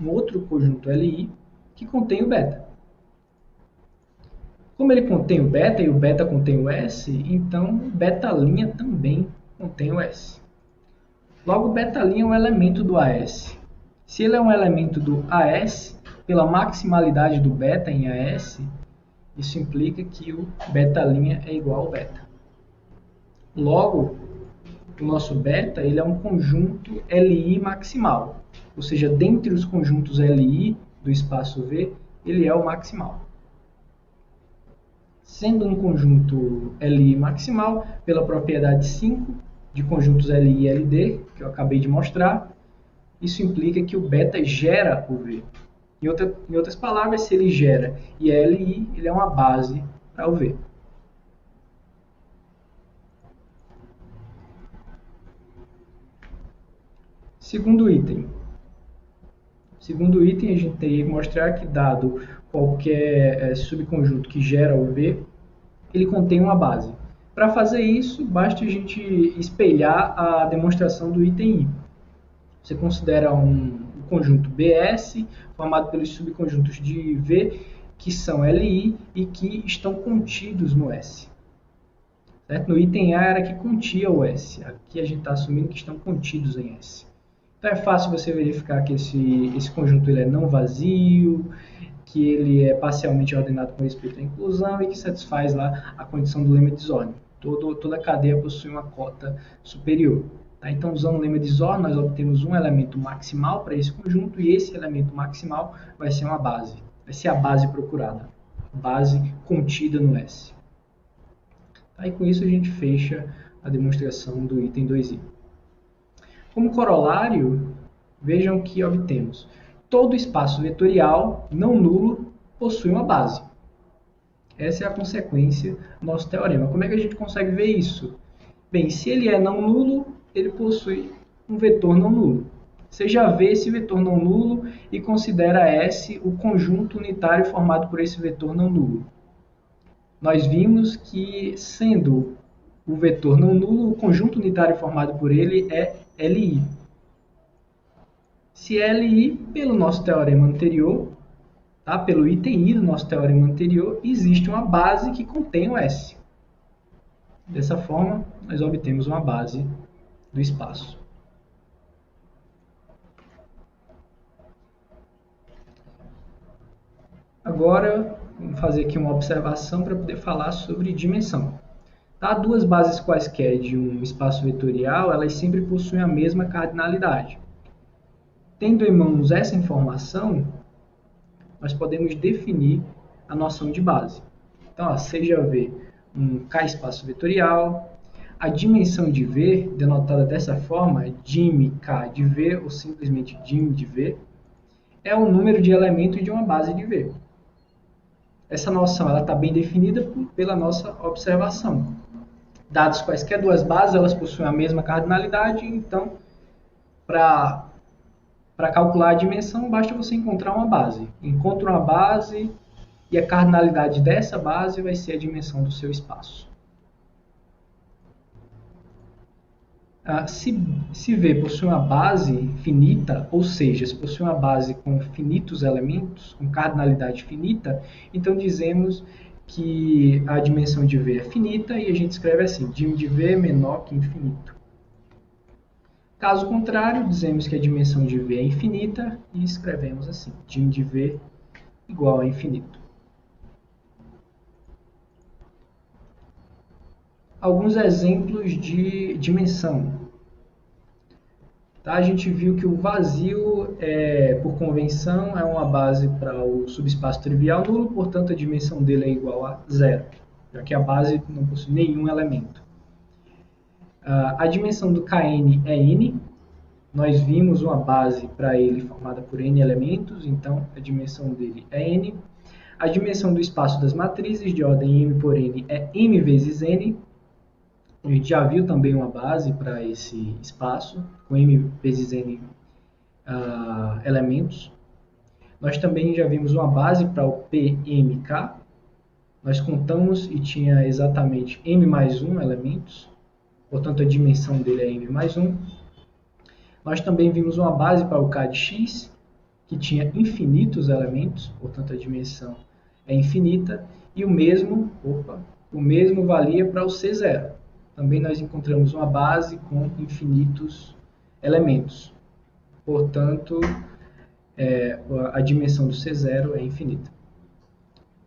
Speaker 1: um outro conjunto LI, que contém o beta. Como ele contém o beta e o beta contém o S, então o beta' também contém o S. Logo, o beta' é um elemento do AS. Se ele é um elemento do AS, pela maximalidade do beta em AS, isso implica que o beta' é igual ao beta. Logo, o nosso beta ele é um conjunto LI maximal. Ou seja, dentre os conjuntos LI do espaço V, ele é o maximal. Sendo um conjunto LI maximal, pela propriedade 5 de conjuntos LI e LD, que eu acabei de mostrar, isso implica que o beta gera o V. Em outras palavras, se ele gera e é LI, ele é uma base para o V. Segundo item. Segundo item, a gente teria que mostrar que, dado qualquer subconjunto que gera o V, ele contém uma base. Para fazer isso, basta a gente espelhar a demonstração do item I. Você considera um conjunto BS, formado pelos subconjuntos de V, que são LI e que estão contidos no S. Certo? No item A era que continha o S. Aqui a gente está assumindo que estão contidos em S. Então é fácil você verificar que esse conjunto ele é não vazio, que ele é parcialmente ordenado com respeito à inclusão e que satisfaz lá a condição do lema de Zorn. Toda a cadeia possui uma cota superior. Tá? Então, usando o lema de Zorn, nós obtemos um elemento maximal para esse conjunto e esse elemento maximal vai ser uma base. Vai ser a base procurada, base contida no S. Tá? E com isso a gente fecha a demonstração do item 2i. Como corolário, vejam que obtemos. Todo espaço vetorial não nulo possui uma base. Essa é a consequência do nosso teorema. Como é que a gente consegue ver isso? Bem, se ele é não nulo, ele possui um vetor não nulo. Você já vê esse vetor não nulo e considera S o conjunto unitário formado por esse vetor não nulo. Nós vimos que, sendo o vetor não nulo, o conjunto unitário formado por ele é LI. Se LI, pelo nosso teorema anterior, tá? Pelo item I do nosso teorema anterior, existe uma base que contém o S. Dessa forma, nós obtemos uma base do espaço. Agora, vamos fazer aqui uma observação para poder falar sobre dimensão. Tá? Duas bases quaisquer de um espaço vetorial, elas sempre possuem a mesma cardinalidade. Tendo em mãos essa informação, nós podemos definir a noção de base. Então, seja V um K espaço vetorial, a dimensão de V, denotada dessa forma, dim K de V, ou simplesmente dim de V, é o número de elementos de uma base de V. Essa noção está bem definida pela nossa observação. Dadas quaisquer duas bases, elas possuem a mesma cardinalidade, então, para calcular a dimensão, basta você encontrar uma base. Encontra uma base e a cardinalidade dessa base vai ser a dimensão do seu espaço. Se V possui uma base finita, ou seja, se possui uma base com finitos elementos, com cardinalidade finita, então dizemos que a dimensão de V é finita e a gente escreve assim, dim de V é menor que infinito. Caso contrário, dizemos que a dimensão de V é infinita e escrevemos assim, dim de V igual a infinito. Alguns exemplos de dimensão. Tá? A gente viu que o vazio, por convenção, é uma base para o subespaço trivial nulo, portanto a dimensão dele é igual a zero, já que a base não possui nenhum elemento. A dimensão do Kn é n. Nós vimos uma base para ele formada por n elementos, então a dimensão dele é n. A dimensão do espaço das matrizes de ordem m por n é m vezes n. A gente já viu também uma base para esse espaço, com m vezes n elementos. Nós também já vimos uma base para o PMK. Nós contamos e tinha exatamente m mais 1 elementos, portanto a dimensão dele é m mais 1. Nós também vimos uma base para o K de x, que tinha infinitos elementos, portanto a dimensão é infinita. E o mesmo valia para o C0. Também nós encontramos uma base com infinitos elementos. Portanto, a dimensão do C0 é infinita.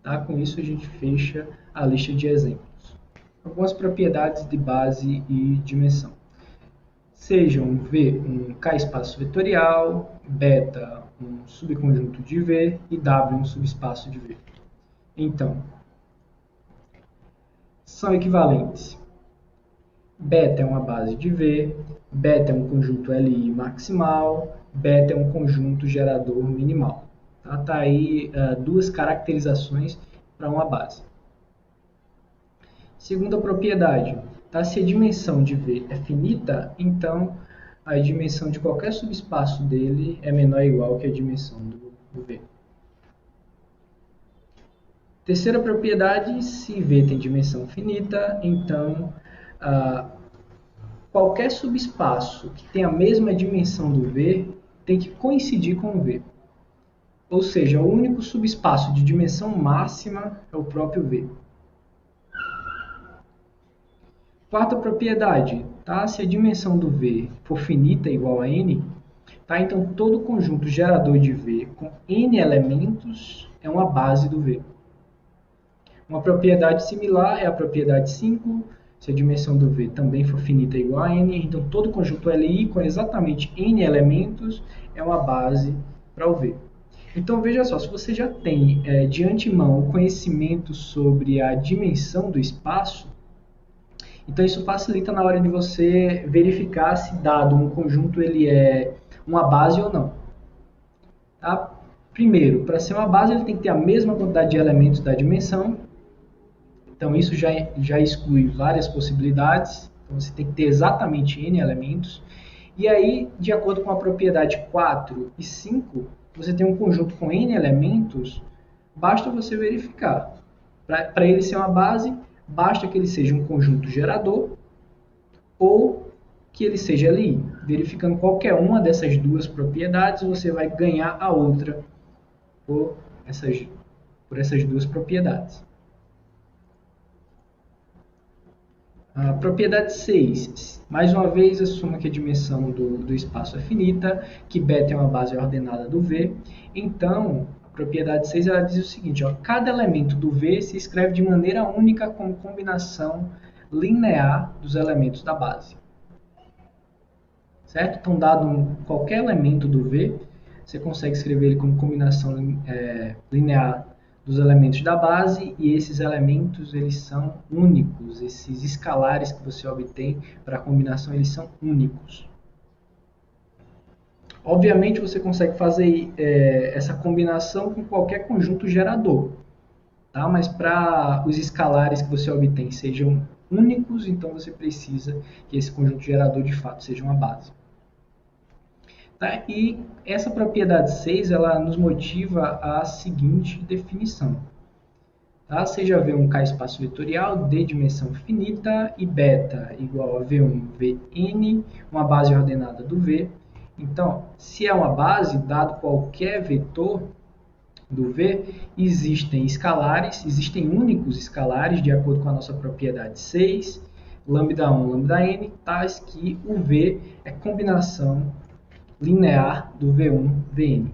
Speaker 1: Tá? Com isso, a gente fecha a lista de exemplos. Algumas propriedades de base e dimensão. Sejam V um K-espaço vetorial, beta um subconjunto de V e W um subespaço de V. Então, são equivalentes. Beta é uma base de V, beta é um conjunto Li maximal, beta é um conjunto gerador minimal. Tá aí duas caracterizações para uma base. Segunda propriedade, se a dimensão de V é finita, então a dimensão de qualquer subespaço dele é menor ou igual que a dimensão do V. Terceira propriedade, se V tem dimensão finita, então qualquer subespaço que tenha a mesma dimensão do V tem que coincidir com o V. Ou seja, o único subespaço de dimensão máxima é o próprio V. Quarta propriedade, se a dimensão do V for finita igual a n, então todo conjunto gerador de V com n elementos é uma base do V. Uma propriedade similar é a propriedade 5. Se a dimensão do V também for finita igual a n, então todo conjunto Li com exatamente n elementos é uma base para o V. Então veja só, se você já tem de antemão o conhecimento sobre a dimensão do espaço, então isso facilita na hora de você verificar se dado um conjunto ele é uma base ou não. Tá? Primeiro, para ser uma base ele tem que ter a mesma quantidade de elementos da dimensão. Então isso já exclui várias possibilidades. Então você tem que ter exatamente n elementos. E aí, de acordo com a propriedade 4 e 5, você tem um conjunto com n elementos, basta você verificar. Para ele ser uma base, basta que ele seja um conjunto gerador ou que ele seja Li. Verificando qualquer uma dessas duas propriedades, você vai ganhar a outra por essas duas propriedades. A propriedade 6, mais uma vez, assuma que a dimensão do espaço é finita, que beta é uma base ordenada do V. Então, a propriedade 6 ela diz o seguinte, cada elemento do V se escreve de maneira única como combinação linear dos elementos da base. Certo? Então, dado qualquer elemento do V, você consegue escrever ele como combinação linear dos elementos da base, e esses elementos eles são únicos, esses escalares que você obtém para a combinação eles são únicos. Obviamente você consegue fazer essa combinação com qualquer conjunto gerador, tá? Mas para os escalares que você obtém sejam únicos, então você precisa que esse conjunto gerador de fato seja uma base. Tá? E essa propriedade 6 ela nos motiva a seguinte definição. Tá? Seja V um K espaço vetorial de dimensão finita e beta igual a V1 Vn, uma base ordenada do V. Então, se é uma base, dado qualquer vetor do V, existem escalares, existem únicos escalares, de acordo com a nossa propriedade 6, lambda1, lambda_n, tais que o V é combinação linear do V1, Vn.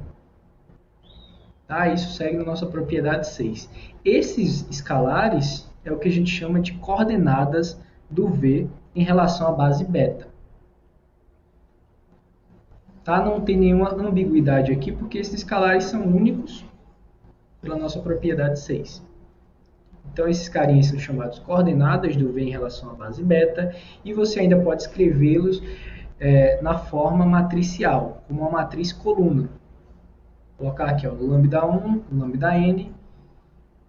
Speaker 1: Tá? Isso segue na nossa propriedade 6. Esses escalares é o que a gente chama de coordenadas do V em relação à base beta. Tá? Não tem nenhuma ambiguidade aqui, porque esses escalares são únicos pela nossa propriedade 6. Então, esses carinhas são chamados coordenadas do V em relação à base beta, e você ainda pode escrevê-los na forma matricial, como uma matriz coluna. Vou colocar aqui ó, lambda1, lambda_n,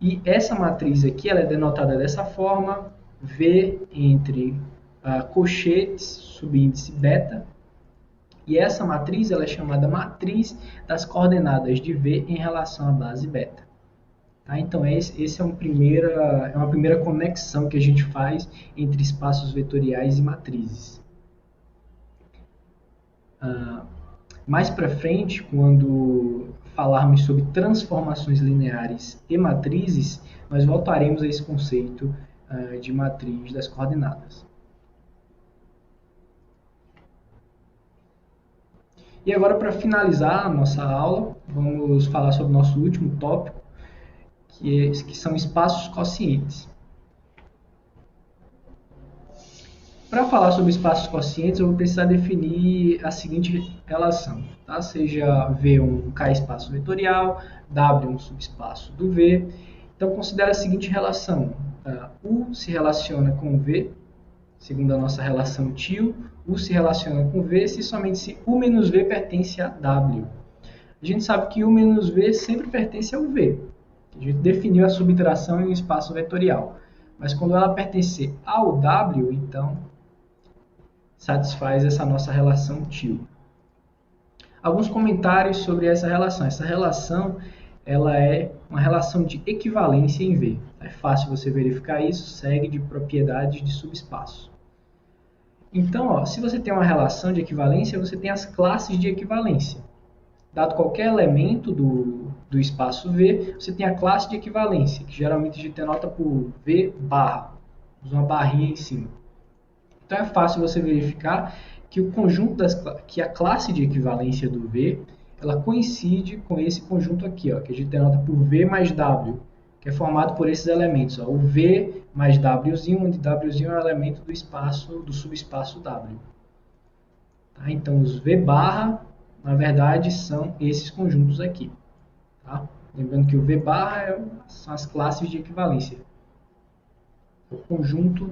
Speaker 1: e essa matriz aqui ela é denotada dessa forma, V entre colchetes, subíndice beta, e essa matriz ela é chamada matriz das coordenadas de V em relação à base beta. Tá? Então, esse é uma primeira conexão que a gente faz entre espaços vetoriais e matrizes. Mais para frente, quando falarmos sobre transformações lineares e matrizes, nós voltaremos a esse conceito de matriz das coordenadas. E agora, para finalizar a nossa aula, vamos falar sobre o nosso último tópico, que são espaços quocientes. Para falar sobre espaços quocientes, eu vou precisar definir a seguinte relação. Tá? Seja V um K espaço vetorial, W um subespaço do V. Então, considere a seguinte relação. U se relaciona com V, segundo a nossa relação tio. U se relaciona com V somente se U menos V pertence a W. A gente sabe que U menos V sempre pertence ao V. A gente definiu a subtração em um espaço vetorial. Mas quando ela pertencer ao W, então satisfaz essa nossa relação tio. Alguns comentários sobre essa relação. Essa relação ela é uma relação de equivalência em V. É fácil você verificar isso, segue de propriedades de subespaço. Então, ó, se você tem uma relação de equivalência, você tem as classes de equivalência. Dado qualquer elemento do espaço V, você tem a classe de equivalência, que geralmente a gente denota por V barra, usa uma barrinha em cima. Então é fácil você verificar que o conjunto que a classe de equivalência do V, ela coincide com esse conjunto aqui, ó, que a gente denota por V mais W, que é formado por esses elementos, ó, o V mais Wzinho, onde Wzinho é o elemento do subespaço W. Tá? Então os V barra, na verdade, são esses conjuntos aqui. Tá? Lembrando que o V barra são as classes de equivalência. O conjunto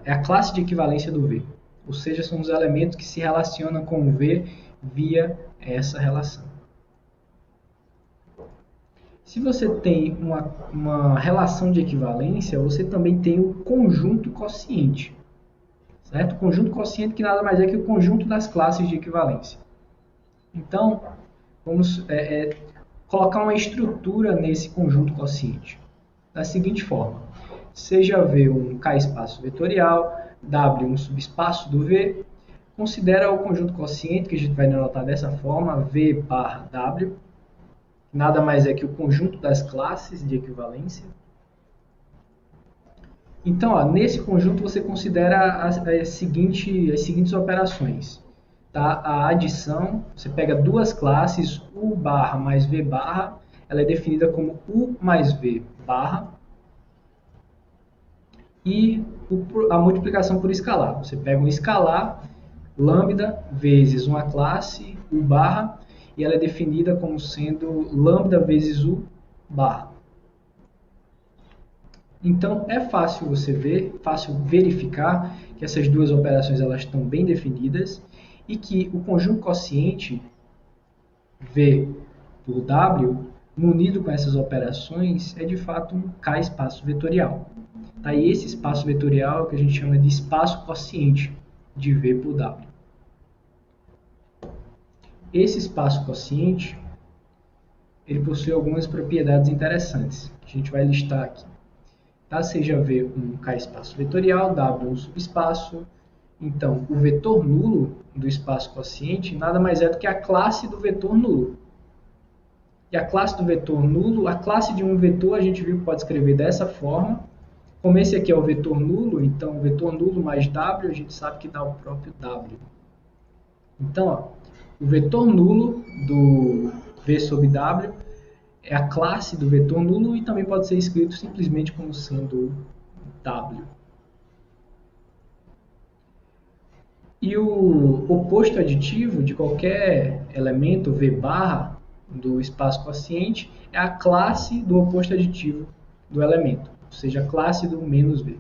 Speaker 1: é a classe de equivalência do V. Ou seja, são os elementos que se relacionam com o V via essa relação. Se você tem uma relação de equivalência, você também tem o conjunto quociente. Certo? O conjunto quociente que nada mais é que o conjunto das classes de equivalência. Então, vamos colocar uma estrutura nesse conjunto quociente. Da seguinte forma. Seja V um K espaço vetorial, W um subespaço do V, considera o conjunto quociente, que a gente vai denotar dessa forma, V barra W, nada mais é que o conjunto das classes de equivalência. Então, ó, nesse conjunto você considera as seguintes operações. Tá? A adição, você pega duas classes, U barra mais V barra, ela é definida como U mais V barra, e a multiplicação por escalar. Você pega um escalar, lambda vezes uma classe, U barra, e ela é definida como sendo lambda vezes U barra. Então, é fácil verificar que essas duas operações elas estão bem definidas e que o conjunto quociente V por W, unido com essas operações, é de fato um K espaço vetorial. Tá? E esse espaço vetorial é o que a gente chama de espaço quociente de V por W. Esse espaço quociente ele possui algumas propriedades interessantes, que a gente vai listar aqui. Tá? Seja V um K espaço vetorial, W um subespaço. Então, o vetor nulo do espaço quociente nada mais é do que a classe do vetor nulo. E a classe do vetor nulo, a classe de um vetor, a gente viu que pode escrever dessa forma. Como esse aqui é o vetor nulo, então o vetor nulo mais W, a gente sabe que dá o próprio W. Então, ó, o vetor nulo do V sobre W é a classe do vetor nulo e também pode ser escrito simplesmente como sendo W. E o oposto aditivo de qualquer elemento V barra do espaço quociente é a classe do oposto aditivo do elemento, ou seja, a classe do menos V.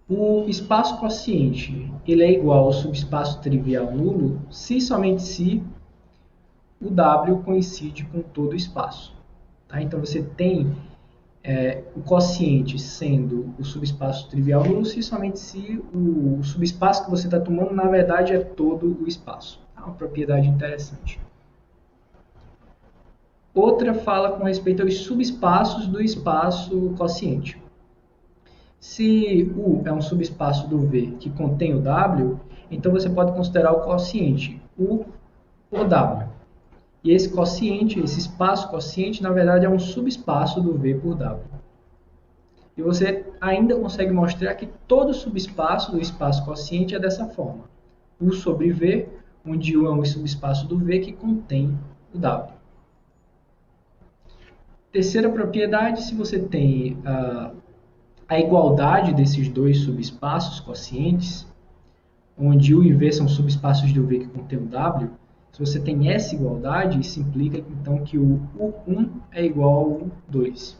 Speaker 1: O espaço quociente ele é igual ao subespaço trivial nulo se somente se o W coincide com todo o espaço. Tá? Então você tem o quociente sendo o subespaço trivial nulo se somente se o subespaço que você está tomando na verdade é todo o espaço. É uma propriedade interessante. Outra fala com respeito aos subespaços do espaço quociente. Se U é um subespaço do V que contém o W, então você pode considerar o quociente U por W. E esse quociente, esse espaço quociente, na verdade é um subespaço do V por W. E você ainda consegue mostrar que todo subespaço do espaço quociente é dessa forma. U sobre V, onde U é um subespaço do V que contém o W. Terceira propriedade, se você tem a igualdade desses dois subespaços quocientes, onde U e V são subespaços do V que contém o W, se você tem essa igualdade, isso implica então que o U1 é igual ao U2.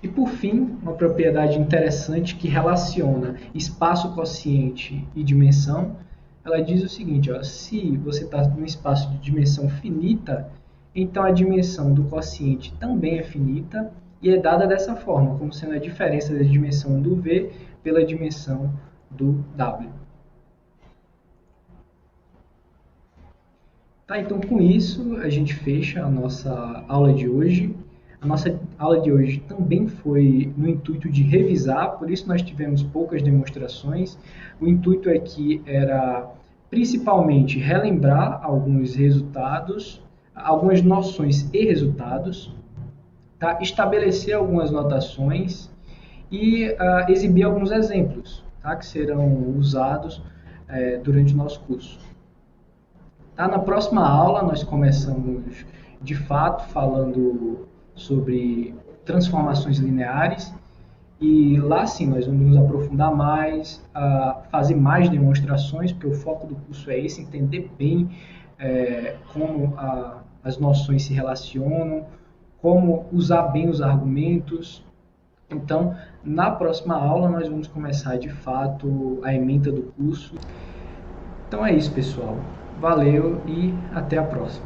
Speaker 1: E por fim, uma propriedade interessante que relaciona espaço quociente e dimensão, ela diz o seguinte, ó, se você está num espaço de dimensão finita, então a dimensão do quociente também é finita e é dada dessa forma, como sendo a diferença da dimensão do V pela dimensão do W. Tá, então com isso a gente fecha a nossa aula de hoje. A nossa aula de hoje também foi no intuito de revisar, por isso nós tivemos poucas demonstrações. O intuito aqui era principalmente relembrar alguns resultados, algumas noções e resultados, tá? Estabelecer algumas notações e exibir alguns exemplos, tá? Que serão usados durante o nosso curso. Tá? Na próxima aula nós começamos de fato falando sobre transformações lineares e lá sim nós vamos nos aprofundar mais, fazer mais demonstrações, porque o foco do curso é esse, entender bem como as noções se relacionam, como usar bem os argumentos. Então, na próxima aula nós vamos começar de fato a ementa do curso. Então é isso, pessoal. Valeu e até a próxima.